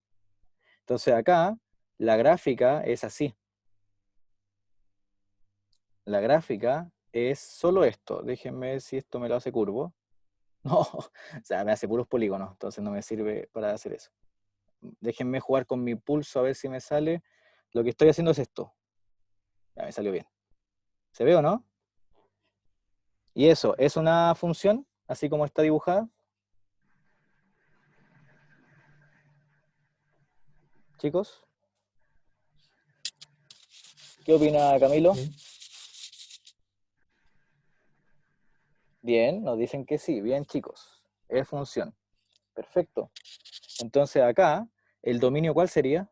Entonces acá, la gráfica es así. La gráfica es solo esto. Déjenme ver si esto me lo hace curvo. No, o sea, me hace puros polígonos, entonces no me sirve para hacer eso. Déjenme jugar con mi pulso a ver si me sale. Lo que estoy haciendo es esto. Ya me salió bien. ¿Se ve o no? Y eso, ¿es una función? Así como está dibujada. Chicos. ¿Qué opina Camilo? Sí. Bien, nos dicen que sí. Bien, chicos. Es función. Perfecto. Entonces acá, ¿el dominio cuál sería?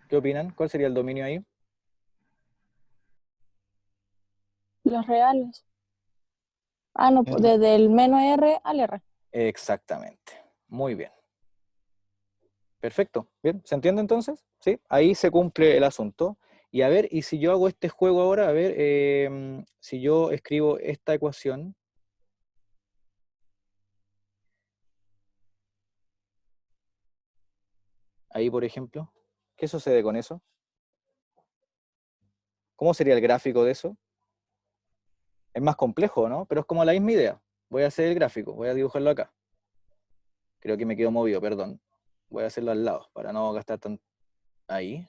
¿Qué opinan? ¿Cuál sería el dominio ahí? Los reales. Ah, no, R. desde el menos R al R. Exactamente. Muy bien. Perfecto. Bien, ¿se entiende entonces? Sí. Ahí se cumple el asunto. Y a ver, y si yo hago este juego ahora, a ver, si yo escribo esta ecuación. Ahí, por ejemplo. ¿Qué sucede con eso? ¿Cómo sería el gráfico de eso? Es más complejo, ¿no? Pero es como la misma idea. Voy a hacer el gráfico, voy a dibujarlo acá. Creo que me quedo movido, perdón. Voy a hacerlo al lado para no gastar tanto. Ahí.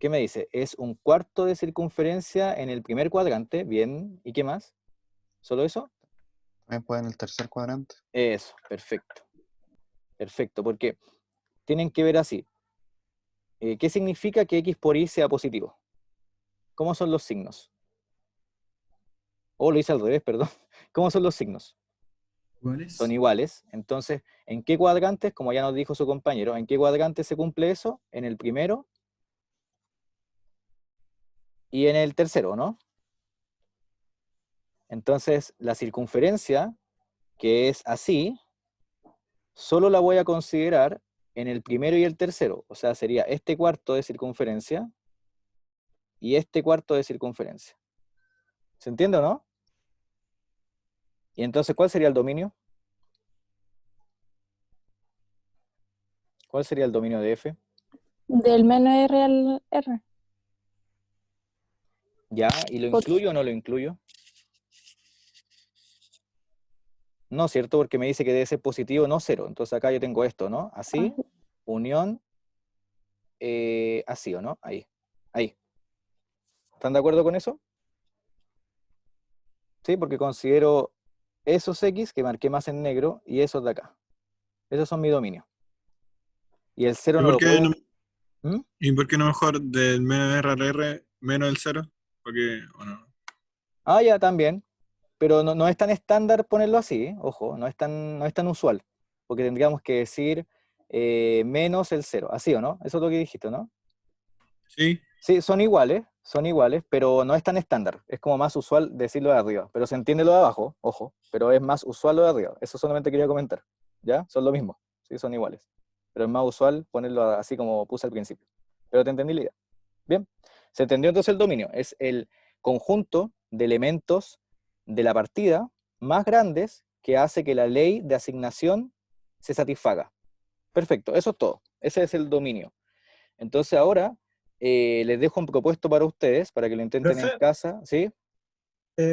¿Qué me dice? Es un cuarto de circunferencia en el primer cuadrante. Bien. ¿Y qué más? ¿Solo eso? También puede en el tercer cuadrante. Eso, perfecto. Perfecto, porque tienen que ver así. ¿Qué significa que X por Y sea positivo? ¿Cómo son los signos? Lo hice al revés, perdón. ¿Cómo son los signos? Son iguales. Entonces, ¿en qué cuadrantes? Como ya nos dijo su compañero, ¿en qué cuadrante se cumple eso? En el primero y en el tercero, ¿no? Entonces, la circunferencia, que es así, solo la voy a considerar en el primero y el tercero. O sea, sería este cuarto de circunferencia y este cuarto de circunferencia. ¿Se entiende o no? Y entonces, ¿cuál sería el dominio? ¿Cuál sería el dominio de F? Del menos R al R. ¿Ya? ¿Y lo Por- incluyo o no lo incluyo? No, ¿cierto? Porque me dice que debe ser positivo, no cero. Entonces acá yo tengo esto, ¿no? Así, unión, así, ¿o no? Ahí. Ahí. ¿Están de acuerdo con eso? Sí, porque considero esos X que marqué más en negro y esos de acá. Esos son mi dominio. Y el cero ¿Y no por lo qué puedo. no, ¿Mm? y por qué no mejor del menos R al R menos el 0? Porque, bueno, Ah, ya, también. Pero no es tan estándar ponerlo así, ojo, no es tan usual. Porque tendríamos que decir menos el cero. Así, ¿o no? Eso es lo que dijiste, ¿no? sí, Sí, son iguales, pero no es tan estándar. Es como más usual decirlo de arriba. Pero se entiende lo de abajo, ojo, pero es más usual lo de arriba. Eso solamente quería comentar. ¿Ya? Son lo mismo. Sí, son iguales. Pero es más usual ponerlo así como puse al principio. Pero te entendí la idea. Bien. Se entendió entonces el dominio. Es el conjunto de elementos de la partida más grandes que hace que la ley de asignación se satisfaga. Perfecto, eso es todo. Ese es el dominio. Entonces ahora les dejo un propuesto para ustedes, para que lo intenten en Profe, casa, ¿sí?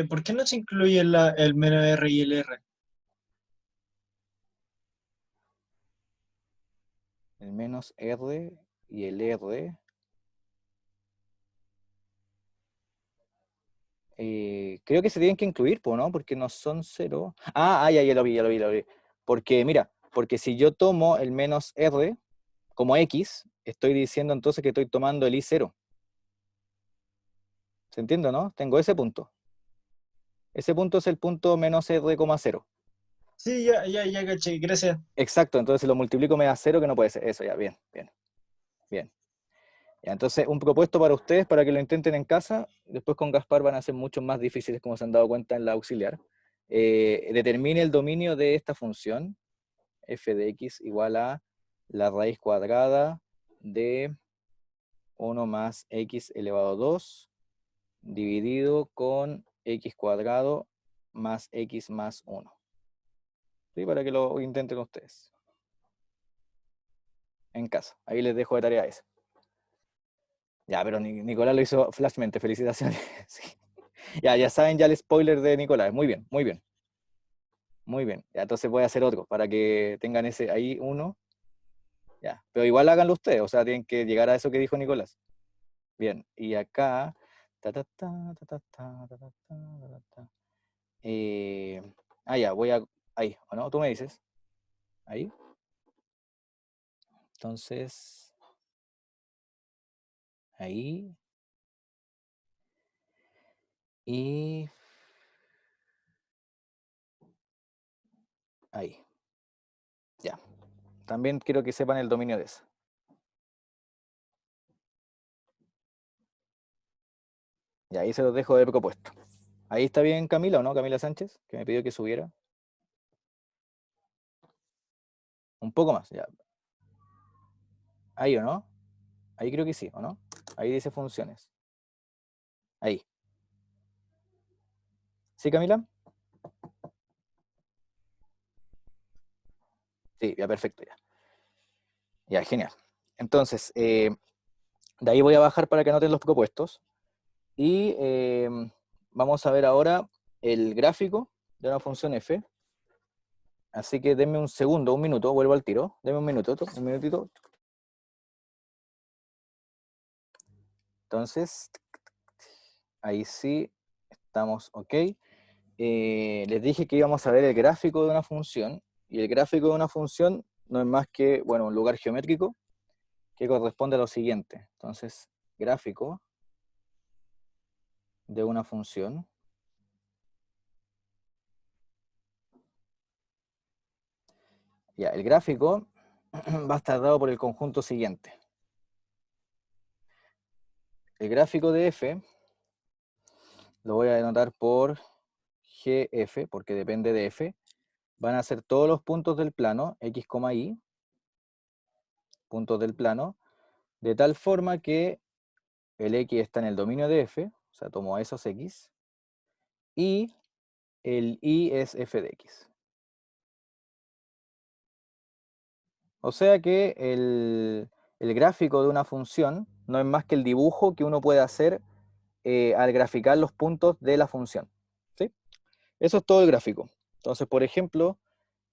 ¿por qué no se incluye el menos R y el R? El menos R y el R. Creo que se tienen que incluir, ¿no? Porque no son cero. Ya lo vi, ya lo vi, ya lo vi. Porque, mira, porque si yo tomo el menos R como X, estoy diciendo entonces que estoy tomando el I0. ¿Se entiende, no? Tengo ese punto. Ese punto es el punto menos R, 0. Sí, ya caché, gracias. Exacto, entonces si lo multiplico me da 0, que no puede ser. Eso ya, bien, bien, bien. Ya, entonces, un propuesto para ustedes, para que lo intenten en casa. Después con Gaspar van a ser mucho más difíciles, como se han dado cuenta en la auxiliar. Determine el dominio de esta función, f de x igual a la raíz cuadrada de 1 más x elevado a 2, dividido con x cuadrado más x más 1. ¿Sí? Para que lo intenten ustedes en casa. Ahí les dejo de tarea esa. Ya, pero Nicolás lo hizo flashmente. Felicitaciones. Sí. Ya saben ya el spoiler de Nicolás. Muy bien, muy bien. Muy bien. Ya, entonces voy a hacer otro para que tengan ese ahí uno. Ya. Pero igual háganlo ustedes. O sea, tienen que llegar a eso que dijo Nicolás. Bien. Y acá. Ta, ta, ta, ta, ta, ta, ta, ta, ta, ta. Ya, voy a. Ahí, ¿o no? Tú me dices. Ahí. Entonces. Ahí. Y. Ahí. Ya. También quiero que sepan el dominio de eso. Y ahí se los dejo de propuesto. Ahí está bien Camila, ¿o no? Camila Sánchez, que me pidió que subiera. Un poco más, ya. Ahí, ¿o no? Ahí creo que sí, ¿o no? Ahí dice funciones. Ahí. ¿Sí, Camila? Sí, ya, perfecto, ya. Ya, genial. Entonces, de ahí voy a bajar para que anoten los propuestos. Y vamos a ver ahora el gráfico de una función f. Así que denme un segundo, un minuto, vuelvo al tiro. Denme un minutito. Entonces, ahí sí, estamos ok. Les dije que íbamos a ver el gráfico de una función, y el gráfico de una función no es más que, bueno, un lugar geométrico que corresponde a lo siguiente. Entonces, gráfico de una función. Ya, el gráfico va a estar dado por el conjunto siguiente. El gráfico de f lo voy a denotar por gf, porque depende de f. Van a ser todos los puntos del plano, x, y, puntos del plano, de tal forma que el x está en el dominio de f, o sea, tomo esos x, y el y es f de x. O sea que el gráfico de una función no es más que el dibujo que uno puede hacer al graficar los puntos de la función. ¿Sí? Eso es todo el gráfico. Entonces, por ejemplo,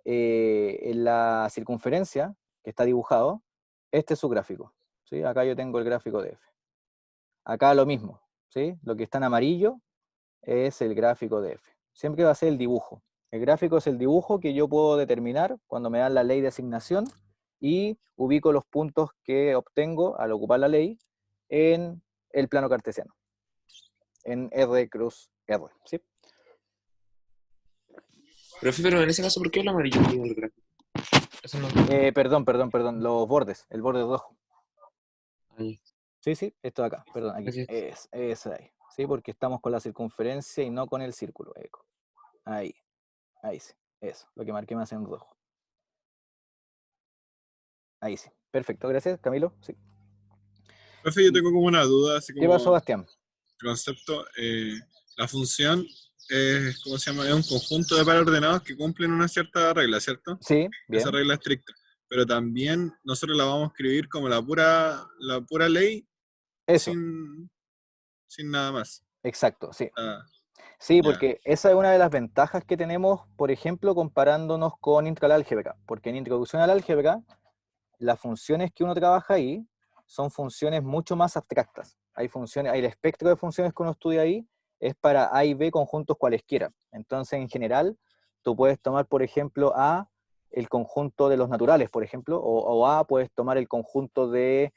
en la circunferencia que está dibujado, este es su gráfico. ¿Sí? Acá yo tengo el gráfico de f. Acá lo mismo. ¿Sí? Lo que está en amarillo es el gráfico de f. Siempre va a ser el dibujo. El gráfico es el dibujo que yo puedo determinar cuando me dan la ley de asignación y ubico los puntos que obtengo al ocupar la ley en el plano cartesiano, en R cruz R. ¿Sí? Profe, pero en ese caso, ¿por qué el amarillo en el gráfico? Eso no. Perdón, los bordes, el borde rojo. Ahí. Sí, esto de acá, perdón, aquí. Gracias. Es ahí. Sí, porque estamos con la circunferencia y no con el círculo. Eco. Ahí sí, eso, lo que marqué más en rojo. Ahí sí, perfecto, gracias, Camilo. Sí. Profe, yo tengo como una duda, así ¿Qué pasó, como Bastián? concepto. La función es, ¿cómo se llama? Es un conjunto de pares ordenados que cumplen una cierta regla, ¿cierto? Sí, Esa bien. regla estricta. Pero también nosotros la vamos a escribir como la pura ley Eso, sin nada más. exacto, sí. Ah, Sí, ya. porque esa es una de las ventajas que tenemos, por ejemplo, comparándonos con Integral Álgebra, porque en Introducción al Álgebra, las funciones que uno trabaja ahí son funciones mucho más abstractas. Hay funciones, el espectro de funciones que uno estudia ahí es para A y B conjuntos cualesquiera. Entonces, en general, tú puedes tomar, por ejemplo, A, el conjunto de los naturales, por ejemplo, o A puedes tomar el conjunto de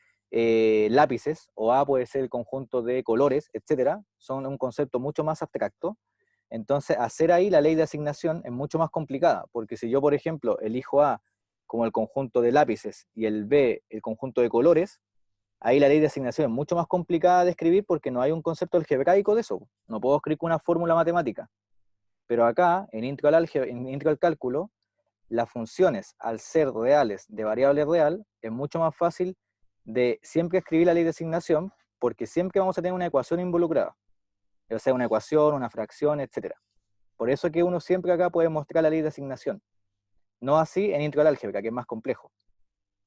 lápices, o A puede ser el conjunto de colores, etcétera. Son un concepto mucho más abstracto. Entonces, hacer ahí la ley de asignación es mucho más complicada, porque si yo, por ejemplo, elijo A como el conjunto de lápices y el B el conjunto de colores, ahí la ley de asignación es mucho más complicada de escribir porque no hay un concepto algebraico de eso. No puedo escribir una fórmula matemática. Pero acá, en Integral Cálculo, las funciones, al ser reales de variable real, es mucho más fácil de siempre escribir la ley de asignación porque siempre vamos a tener una ecuación involucrada. O sea, una ecuación, una fracción, etc. Por eso que uno siempre acá puede mostrar la ley de asignación. No así en Integral Álgebra, que es más complejo.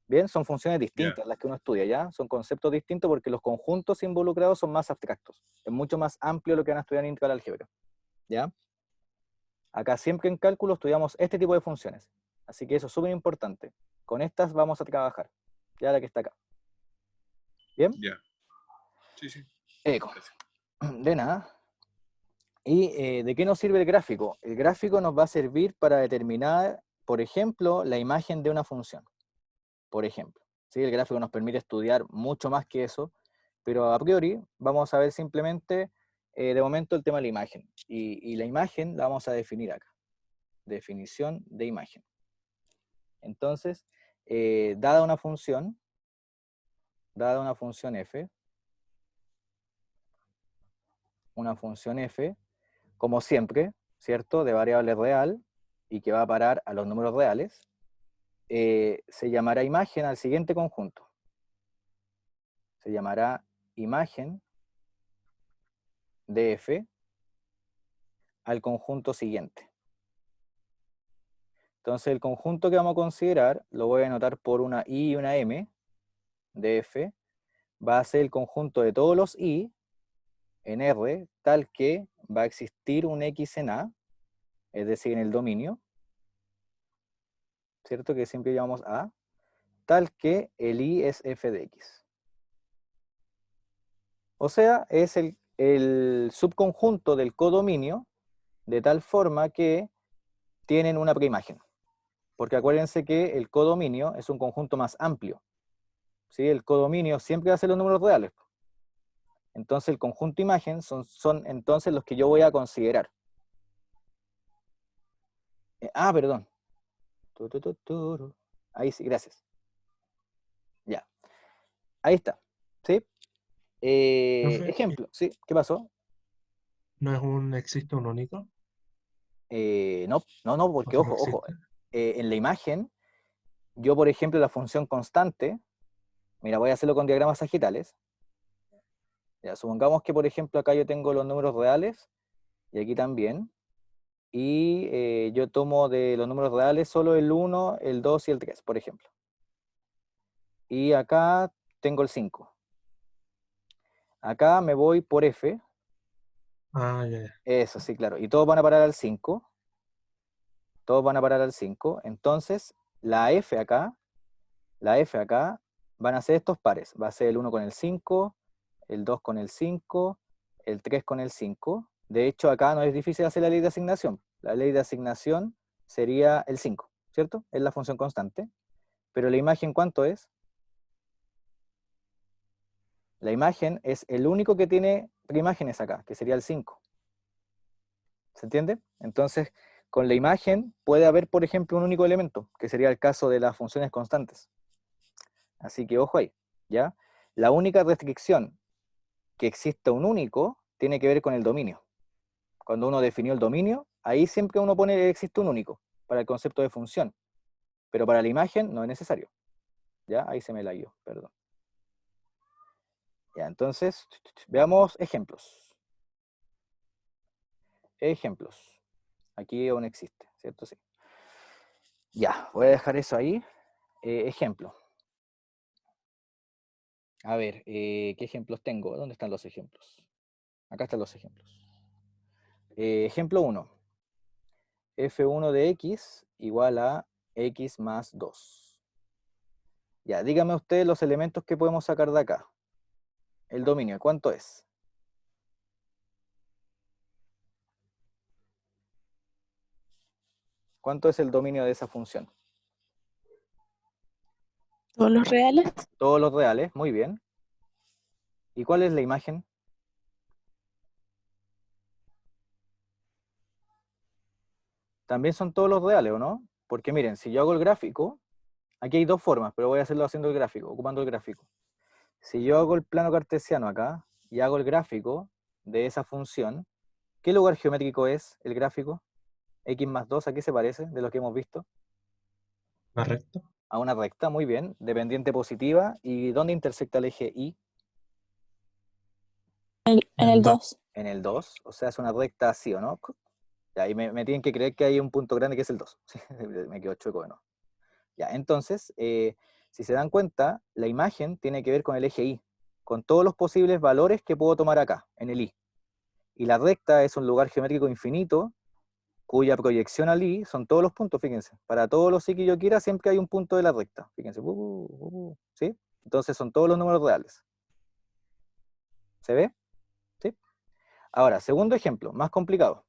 Bien, son funciones distintas las que uno estudia, ¿ya? Son conceptos distintos porque los conjuntos involucrados son más abstractos. Es mucho más amplio lo que van a estudiar en Integral Álgebra, ¿ya? Acá siempre en cálculo estudiamos este tipo de funciones. Así que eso es súper importante. Con estas vamos a trabajar. Ya la que está acá. ¿Bien? Ya. Sí. Eco. Gracias. De nada. ¿Y de qué nos sirve el gráfico? El gráfico nos va a servir para determinar, por ejemplo, la imagen de una función. Por ejemplo. ¿Sí? El gráfico nos permite estudiar mucho más que eso, pero a priori vamos a ver simplemente, de momento, el tema de la imagen. Y la imagen la vamos a definir acá. Definición de imagen. Entonces, dada una función f, como siempre, ¿cierto? De variable real, y que va a parar a los números reales, se llamará imagen al siguiente conjunto. Se llamará imagen de f al conjunto siguiente. Entonces el conjunto que vamos a considerar, lo voy a anotar por una i y una m de f, va a ser el conjunto de todos los i en R, tal que va a existir un X en A, es decir, en el dominio, ¿cierto? Que siempre llamamos A, tal que el I es f de X. O sea, es el subconjunto del codominio, de tal forma que tienen una preimagen. Porque acuérdense que el codominio es un conjunto más amplio. ¿Sí? El codominio siempre va a ser los números reales. Entonces el conjunto imagen son entonces los que yo voy a considerar. Perdón. Ahí sí, gracias. Ya. Ahí está. ¿Sí? Profe, Ejemplo. ¿Sí? ¿Qué pasó? ¿no existe un único? No, porque ¿O no ojo. existe? En la imagen, yo por ejemplo la función constante, mira, voy a hacerlo con diagramas sagitales. Ya, supongamos que por ejemplo acá yo tengo los números reales, y aquí también, y yo tomo de los números reales solo el 1, el 2 y el 3, por ejemplo. Y acá tengo el 5. Acá me voy por f, Ah, ya, ya. Eso, sí, claro. Y todos van a parar al 5. Todos van a parar al 5. Entonces, la F acá van a ser estos pares. Va a ser el 1 con el 5, el 2 con el 5, el 3 con el 5. De hecho, acá no es difícil hacer la ley de asignación. La ley de asignación sería el 5, ¿cierto? Es la función constante. Pero la imagen, ¿cuánto es? La imagen es el único que tiene preimágenes acá, que sería el 5. ¿Se entiende? Entonces, con la imagen puede haber, por ejemplo, un único elemento, que sería el caso de las funciones constantes. Así que ojo ahí, ¿ya? La única restricción que exista un único tiene que ver con el dominio. Cuando uno definió el dominio, ahí siempre uno pone que existe un único para el concepto de función. Pero para la imagen no es necesario. ¿Ya? Ahí se me la guió, perdón. Ya, entonces, veamos ejemplos. Ejemplos. Aquí aún existe, ¿cierto? Sí. Ya, voy a dejar eso ahí. Ejemplo. A ver, ¿qué ejemplos tengo? ¿Dónde están los ejemplos? Acá están los ejemplos. Ejemplo 1. F1 de x igual a x más 2. Ya, dígame usted los elementos que podemos sacar de acá. El dominio, ¿cuánto es? ¿Cuánto es el dominio de esa función? ¿Todos los reales? Todos los reales, muy bien. ¿Y cuál es la imagen? También son todos los reales, ¿o no? Porque miren, si yo hago el gráfico, aquí hay dos formas, pero voy a hacerlo haciendo el gráfico, ocupando el gráfico. Si yo hago el plano cartesiano acá y hago el gráfico de esa función, ¿qué lugar geométrico es el gráfico? X más 2, ¿a qué se parece de lo que hemos visto? ¿La recta? A una recta, muy bien, dependiente positiva. ¿Y dónde intersecta el eje Y? En el 2. En el 2, o sea, es una recta así, ¿o no? Y ahí me tienen que creer que hay un punto grande que es el 2. Me quedo chueco, ¿no? Ya, entonces, si se dan cuenta, la imagen tiene que ver con el eje Y, con todos los posibles valores que puedo tomar acá, en el Y. Y la recta es un lugar geométrico infinito, cuya proyección al Y son todos los puntos, fíjense. Para todos los Y que yo quiera, siempre hay un punto de la recta. Fíjense, ¿sí? Entonces son todos los números reales. ¿Se ve? ¿Sí? Ahora, segundo ejemplo, más complicado.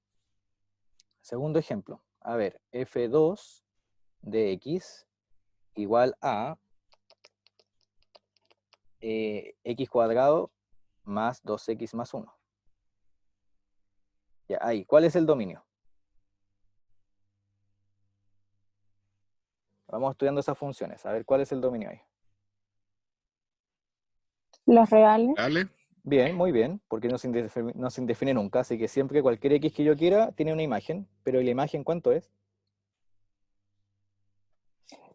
Segundo ejemplo. A ver, f2 de x igual a x cuadrado más 2x más 1. Ya, ahí, ¿cuál es el dominio? Vamos estudiando esas funciones, a ver cuál es el dominio ahí. Los reales. Dale. Bien, muy bien, porque no se indefine nunca, así que siempre cualquier x que yo quiera tiene una imagen, pero ¿y la imagen cuánto es?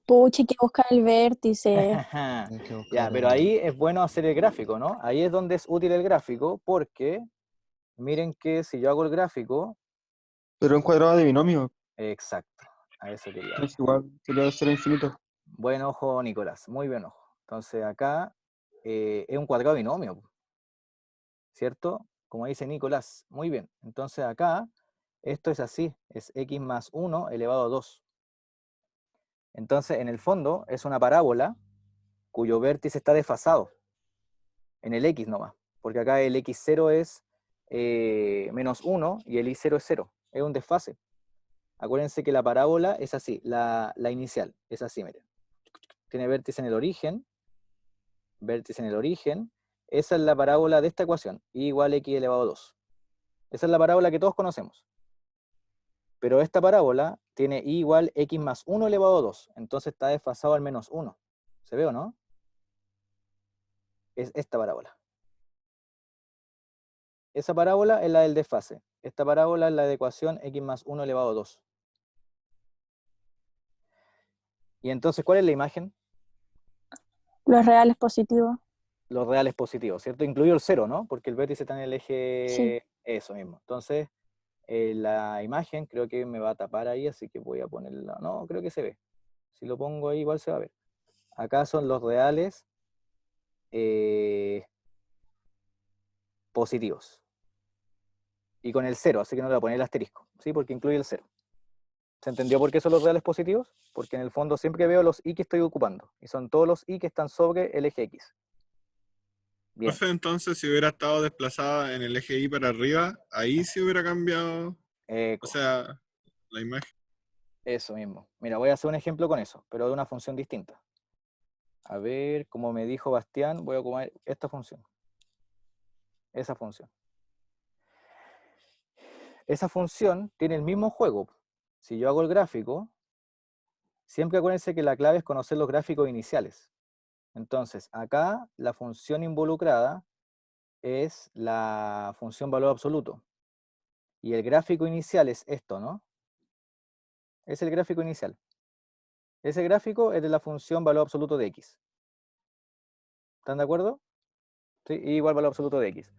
Pucha, hay que buscar el vértice. Hay que buscar Ya, pero ahí es bueno hacer el gráfico, ¿no? Ahí es donde es útil el gráfico, porque miren que si yo hago el gráfico, Pero un cuadrado de binomio, exacto, a eso quería ir. entonces igual sería 0 infinito. Buen ojo, Nicolás, muy buen ojo. Entonces acá es un cuadrado binomio, ¿cierto? Como dice Nicolás, muy bien. Entonces acá, esto es así, es x más 1 elevado a 2. Entonces, en el fondo, es una parábola cuyo vértice está desfasado, en el x nomás, porque acá el x0 es menos 1 y el y0 es 0, es un desfase. Acuérdense que la parábola es así, la inicial, es así, miren. Tiene vértice en el origen, esa es la parábola de esta ecuación, y igual a x elevado a 2. Esa es la parábola que todos conocemos. Pero esta parábola tiene y igual x más 1 elevado a 2, entonces está desfasado al menos 1. ¿Se ve o no? Es esta parábola. Esa parábola es la del desfase. Esta parábola es la de ecuación x más 1 elevado a 2. Y entonces, ¿cuál es la imagen? Los reales positivos. Los reales positivos, ¿cierto? Incluido el 0, ¿no? Porque el vértice está en el eje... Sí. Eso mismo. Entonces, la imagen creo que me va a tapar ahí, así que voy a ponerla... No, creo que se ve. Si lo pongo ahí, igual se va a ver. Acá son los reales positivos. y con el 0, así que no le voy a poner el asterisco, ¿sí? Porque incluye el 0. ¿Se entendió por qué son los reales positivos? Porque en el fondo siempre veo los i que estoy ocupando, y son todos los i que están sobre el eje X. Bien. Profe, entonces, si hubiera estado desplazada en el eje Y para arriba, ahí sí hubiera cambiado, o sea, la imagen. Eso mismo. Mira, voy a hacer un ejemplo con eso, pero de una función distinta. A ver, como me dijo Bastián, voy a ocupar esta función. Esa función. Esa función tiene el mismo juego. Si yo hago el gráfico, siempre acuérdense que la clave es conocer los gráficos iniciales. Entonces, acá la función involucrada es la función valor absoluto. Y el gráfico inicial es esto, ¿no? Es el gráfico inicial. Ese gráfico es de la función valor absoluto de x. ¿Están de acuerdo? ¿Sí? Igual valor absoluto de x.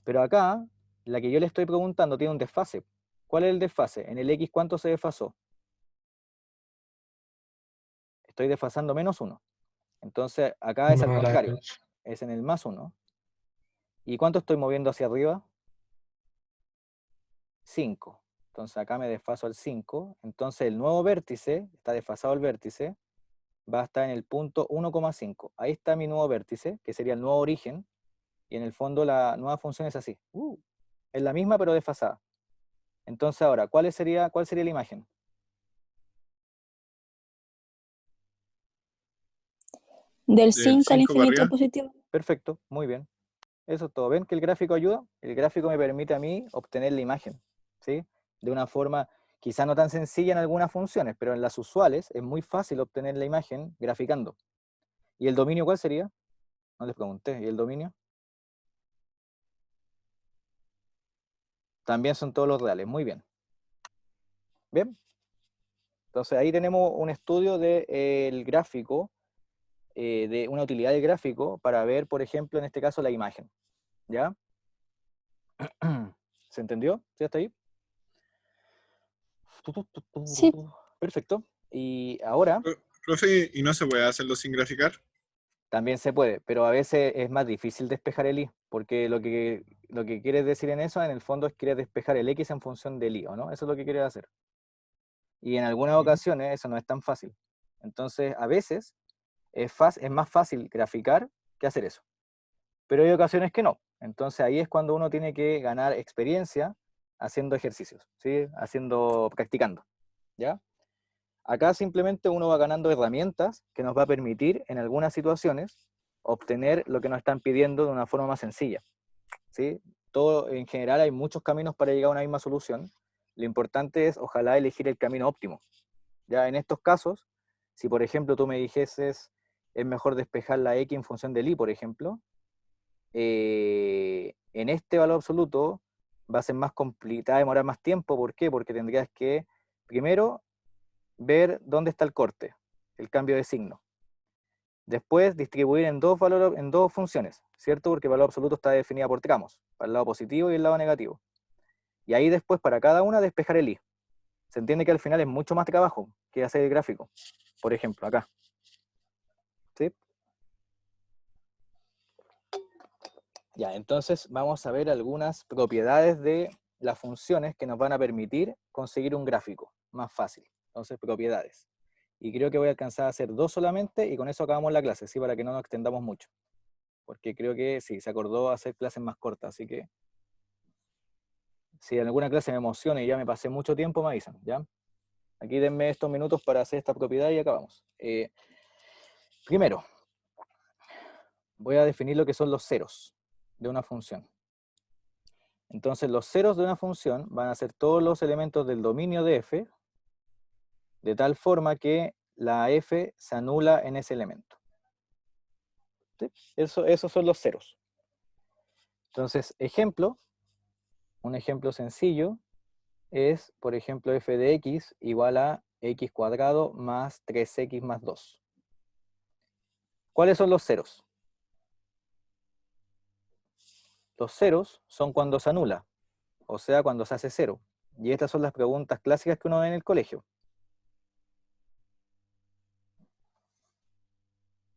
Pero acá, la que yo le estoy preguntando tiene un desfase. ¿Cuál es el desfase? En el x, ¿cuánto se desfasó? Estoy desfasando menos 1. Entonces, acá es al 1 a la contrario. derecha. Es en el más 1. ¿Y cuánto estoy moviendo hacia arriba? 5. Entonces acá me desfaso al 5. Entonces el nuevo vértice, está desfasado el vértice, va a estar en el punto 1,5. Ahí está mi nuevo vértice, que sería el nuevo origen. Y en el fondo la nueva función es así. Es la misma pero desfasada. Entonces ahora, cuál sería la imagen? Del Del 5 al 5 para infinito arriba. positivo. Perfecto, muy bien. Eso es todo. ¿Ven que el gráfico ayuda? El gráfico me permite a mí obtener la imagen, ¿sí? De una forma quizá no tan sencilla en algunas funciones, pero en las usuales es muy fácil obtener la imagen graficando. ¿Y el dominio cuál sería? No les pregunté. ¿Y el dominio? También son todos los reales. Muy bien. ¿Bien? Entonces ahí tenemos un estudio del gráfico, de una utilidad del gráfico para ver, por ejemplo, en este caso la imagen. ¿Ya? ¿Se entendió? ¿Sí hasta ahí? Sí. Perfecto. Y ahora Profe, ¿y no se puede hacerlo sin graficar? también se puede, pero a veces es más difícil despejar el i, porque lo que quieres decir en eso, en el fondo, es que quieres despejar el x en función del i, ¿o no? Eso es lo que quieres hacer. Y en algunas ocasiones eso no es tan fácil. Entonces, a veces es más fácil graficar que hacer eso. Pero hay ocasiones que no. Entonces ahí es cuando uno tiene que ganar experiencia haciendo ejercicios, ¿sí? Practicando, ¿ya? Acá simplemente uno va ganando herramientas que nos va a permitir en algunas situaciones obtener lo que nos están pidiendo de una forma más sencilla, ¿sí? Todo, en general hay muchos caminos para llegar a una misma solución. Lo importante es, ojalá, elegir el camino óptimo. Ya en estos casos, si por ejemplo tú me dijeses, es mejor despejar la x en función del y, por ejemplo, en este valor absoluto va a ser más complicado, demorar más tiempo. ¿Por qué? Porque tendrías que, primero, ver dónde está el corte, el cambio de signo. Después, distribuir en dos funciones, ¿cierto? Porque el valor absoluto está definida por tramos, para el lado positivo y el lado negativo. Y ahí después, para cada una, despejar el i. Se entiende que al final es mucho más trabajo que hacer el gráfico. Por ejemplo, acá. ¿Sí? Ya, entonces vamos a ver algunas propiedades de las funciones que nos van a permitir conseguir un gráfico más fácil. Entonces, propiedades. Y creo que voy a alcanzar a hacer 2 solamente y con eso acabamos la clase, ¿sí? Para que no nos extendamos mucho. Porque creo que sí, se acordó hacer clases más cortas, así que si en alguna clase me emociona y ya me pasé mucho tiempo, me avisan, ¿ya? Aquí denme estos minutos para hacer esta propiedad y acabamos. Primero, voy a definir lo que son los ceros de una función. Entonces los ceros de una función van a ser todos los elementos del dominio de f, de tal forma que la f se anula en ese elemento. ¿Sí? Esos son los ceros. Entonces, un ejemplo sencillo es, por ejemplo, f de x igual a x cuadrado más 3x más 2. ¿Cuáles son los ceros? Los ceros son cuando se anula, o sea, cuando se hace cero. Y estas son las preguntas clásicas que uno ve en el colegio.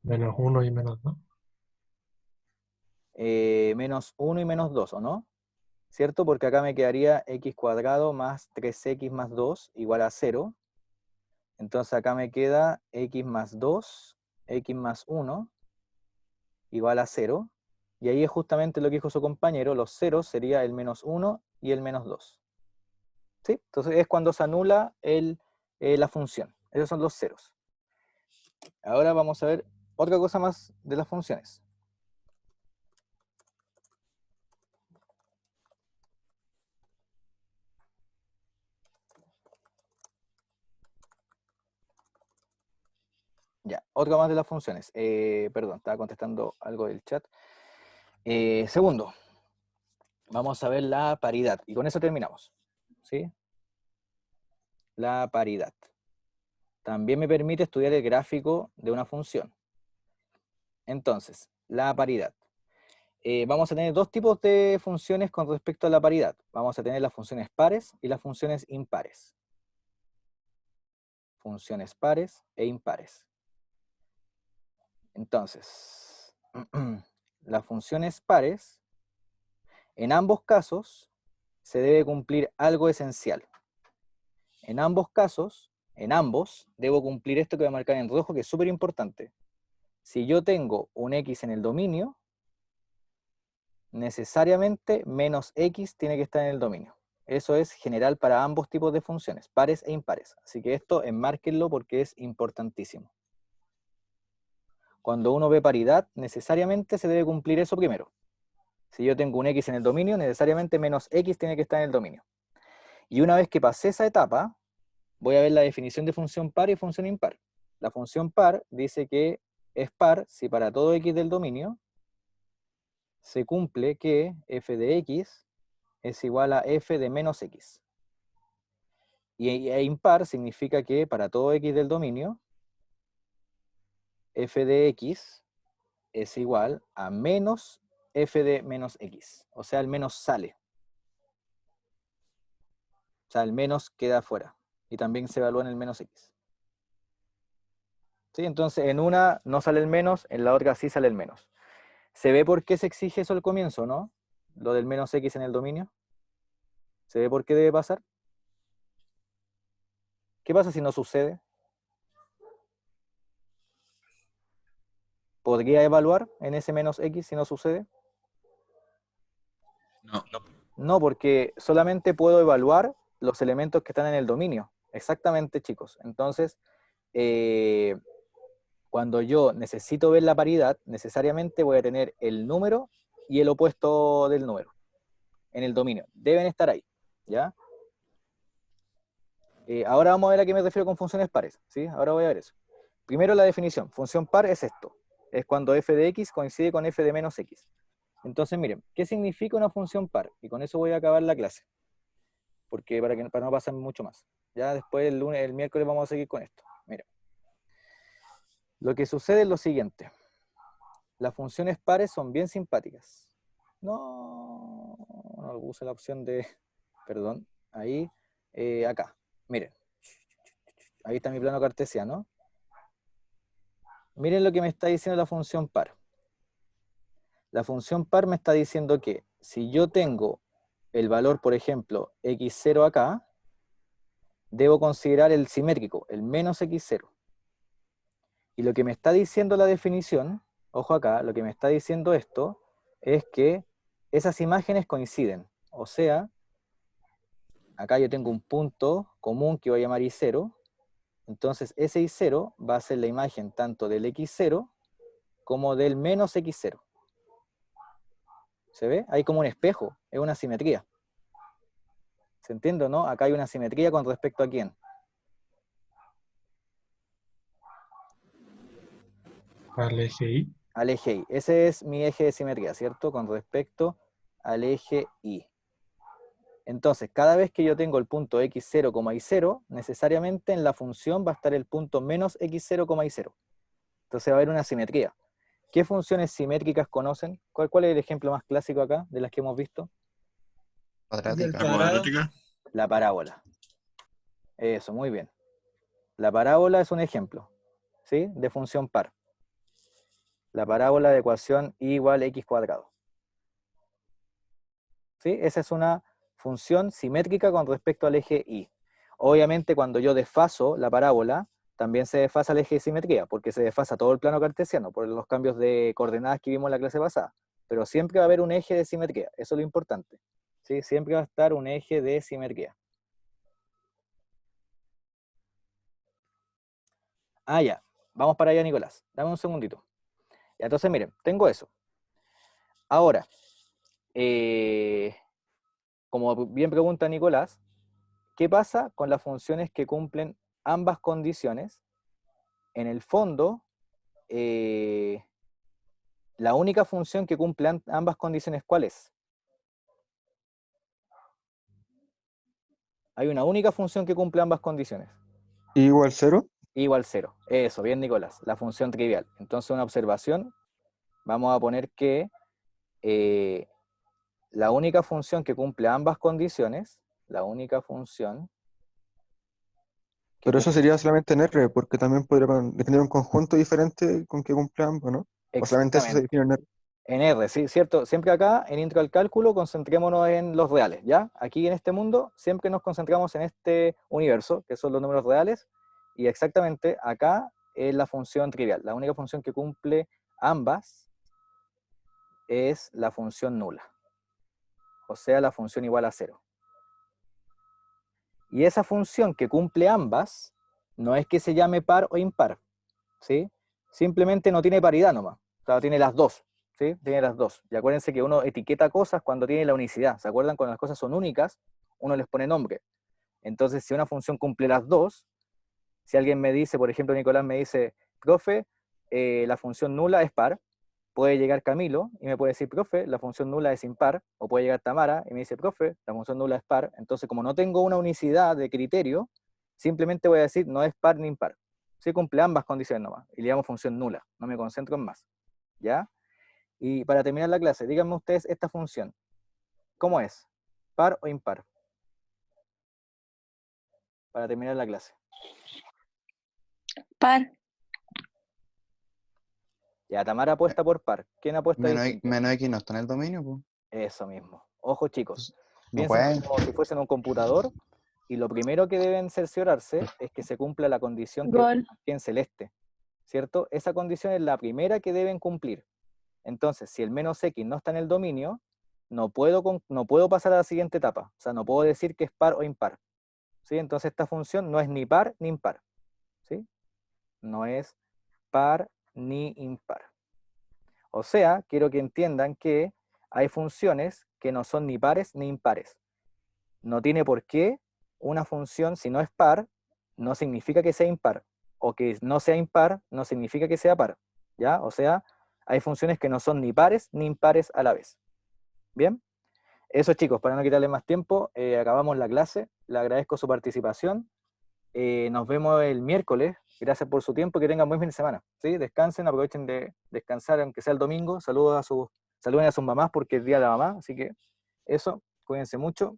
Menos 1 y menos 2. Menos 1 y menos 2, ¿o no? ¿cierto? Porque acá me quedaría x cuadrado más 3x más 2 igual a 0. Entonces acá me queda x más 2, x más 1 igual a 0. Y ahí es justamente lo que dijo su compañero, los ceros sería el menos 1 y el menos 2. ¿Sí? Entonces es cuando se anula la función. Esos son los ceros. Ahora vamos a ver otra cosa más de las funciones. Ya, otra más de las funciones. Perdón, estaba contestando algo del chat. Segundo, vamos a ver la paridad. Y con eso terminamos. ¿Sí? La paridad. También me permite estudiar el gráfico de una función. Entonces, la paridad. Vamos a tener dos tipos de funciones con respecto a la paridad. Vamos a tener las funciones pares y las funciones impares. Funciones pares e impares. Entonces, las funciones pares, en ambos casos, se debe cumplir algo esencial. En ambos casos, debo cumplir esto que voy a marcar en rojo, que es súper importante. Si yo tengo un x en el dominio, necesariamente menos x tiene que estar en el dominio. Eso es general para ambos tipos de funciones, pares e impares. Así que esto enmárquenlo porque es importantísimo. Cuando uno ve paridad, necesariamente se debe cumplir eso primero. Si yo tengo un x en el dominio, necesariamente menos x tiene que estar en el dominio. Y una vez que pasé esa etapa, voy a ver la definición de función par y función impar. La función par dice que es par si para todo x del dominio se cumple que f de x es igual a f de menos x. Y impar significa que para todo x del dominio, f de x es igual a menos f de menos x. O sea, el menos sale. O sea, el menos queda afuera. Y también se evalúa en el menos x. ¿Sí? Entonces, en una no sale el menos, en la otra sí sale el menos. ¿Se ve por qué se exige eso al comienzo, no? Lo del menos x en el dominio. ¿Se ve por qué debe pasar? ¿Qué pasa si no sucede? ¿Podría evaluar en ese menos x si no sucede? No. No, porque solamente puedo evaluar los elementos que están en el dominio. Exactamente, chicos. Entonces, cuando yo necesito ver la paridad, necesariamente voy a tener el número y el opuesto del número en el dominio. Deben estar ahí, ¿ya? Ahora vamos a ver a qué me refiero con funciones pares, ¿sí? Ahora voy a ver eso. Primero la definición. Función par es esto. Es cuando f de x coincide con f de menos x. Entonces, miren, ¿qué significa una función par? Y con eso voy a acabar la clase. Porque para no pasar mucho más. Ya después el miércoles vamos a seguir con esto. Miren. Lo que sucede es lo siguiente. Las funciones pares son bien simpáticas. No puse la opción de... Perdón. Ahí. Acá. Miren. Ahí está mi plano cartesiano. Miren lo que me está diciendo la función par. La función par me está diciendo que si yo tengo el valor, por ejemplo, x0 acá, debo considerar el simétrico, el menos x0. Y lo que me está diciendo la definición, ojo acá, lo que me está diciendo esto, es que esas imágenes coinciden. O sea, acá yo tengo un punto común que voy a llamar I0, entonces ese I0 va a ser la imagen tanto del x0 como del menos x0. ¿Se ve? Hay como un espejo, es una simetría. ¿Se entiende o no? Acá hay una simetría con respecto a quién. Al eje Y. Al eje Y. Ese es mi eje de simetría, ¿cierto? Con respecto al eje Y. Entonces, cada vez que yo tengo el punto x0, y0, necesariamente en la función va a estar el punto menos x0, y0. Entonces va a haber una simetría. ¿Qué funciones simétricas conocen? ¿Cuál es el ejemplo más clásico acá de las que hemos visto? Del Cuadrática. La cuadrado. cuadrática. La parábola. Eso, muy bien. La parábola es un ejemplo, ¿sí? De función par. La parábola de ecuación y igual x cuadrado. ¿sí? Esa es una función simétrica con respecto al eje Y. Obviamente cuando yo desfaso la parábola, también se desfasa el eje de simetría, porque se desfasa todo el plano cartesiano por los cambios de coordenadas que vimos en la clase pasada. Pero siempre va a haber un eje de simetría, eso es lo importante. ¿Sí? Siempre va a estar un eje de simetría. Ah, ya. Vamos para allá, Nicolás. Dame un segundito. Ya, entonces, miren, tengo eso. Ahora, como bien pregunta Nicolás, ¿qué pasa con las funciones que cumplen ambas condiciones? En el fondo, la única función que cumple ambas condiciones, ¿cuál es? Hay una única función que cumple ambas condiciones. ¿Y igual 0? Igual 0. Eso, bien, Nicolás. La función trivial. Entonces, una observación, vamos a poner que la única función que cumple ambas condiciones, la única función... Pero eso sería solamente en R, porque también podría definir un conjunto diferente con que cumple ambos, ¿no? O solamente eso se Exactamente. define en R. En R, sí, cierto. Siempre acá, en Intro al Cálculo, concentrémonos en los reales, ¿ya? Aquí en este mundo, siempre nos concentramos en este universo, que son los números reales, y exactamente acá es la función trivial. La única función que cumple ambas es la función nula. O sea, la función igual a 0. Y esa función que cumple ambas, no es que se llame par o impar, ¿sí? Simplemente no tiene paridad nomás. O sea, tiene las dos. ¿Sí? Tiene las dos. Y acuérdense que uno etiqueta cosas cuando tiene la unicidad. ¿Se acuerdan? Cuando las cosas son únicas, uno les pone nombre. Entonces, si una función cumple las dos, si alguien me dice, por ejemplo, Nicolás me dice, profe, la función nula es par, puede llegar Camilo y me puede decir, profe, la función nula es impar, o puede llegar Tamara y me dice, profe, la función nula es par. Entonces, como no tengo una unicidad de criterio, simplemente voy a decir, no es par ni impar. Sí cumple ambas condiciones nomás, y le llamo función nula, no me concentro en más. ¿Ya? Y para terminar la clase, díganme ustedes esta función. ¿Cómo es? ¿Par o impar? Para terminar la clase. Par. Ya, Tamara apuesta por par. ¿Quién apuesta Menos, distinto? menos X no está en el dominio, pues. Eso mismo. Ojo, chicos. No Piensen puede. como si fuesen un computador y lo primero que deben cerciorarse es que se cumpla la condición que Gol. aquí en celeste. ¿Cierto? Esa condición es la primera que deben cumplir. Entonces, si el menos X no está en el dominio, no puedo pasar a la siguiente etapa. O sea, no puedo decir que es par o impar. ¿Sí? Entonces esta función no es ni par ni impar. ¿Sí? No es par ni impar. O sea, quiero que entiendan que hay funciones que no son ni pares ni impares. No tiene por qué una función, si no es par, no significa que sea impar. O que no sea impar, no significa que sea par. ¿Ya? O sea, hay funciones que no son ni pares ni impares a la vez. ¿Bien? Eso, chicos, para no quitarle más tiempo, acabamos la clase. Le agradezco su participación. Nos vemos el miércoles. Gracias por su tiempo y que tengan buen fin de semana. ¿Sí? Descansen, aprovechen de descansar, aunque sea el domingo. Saluden a sus mamás porque es día de la mamá. Así que eso, cuídense mucho.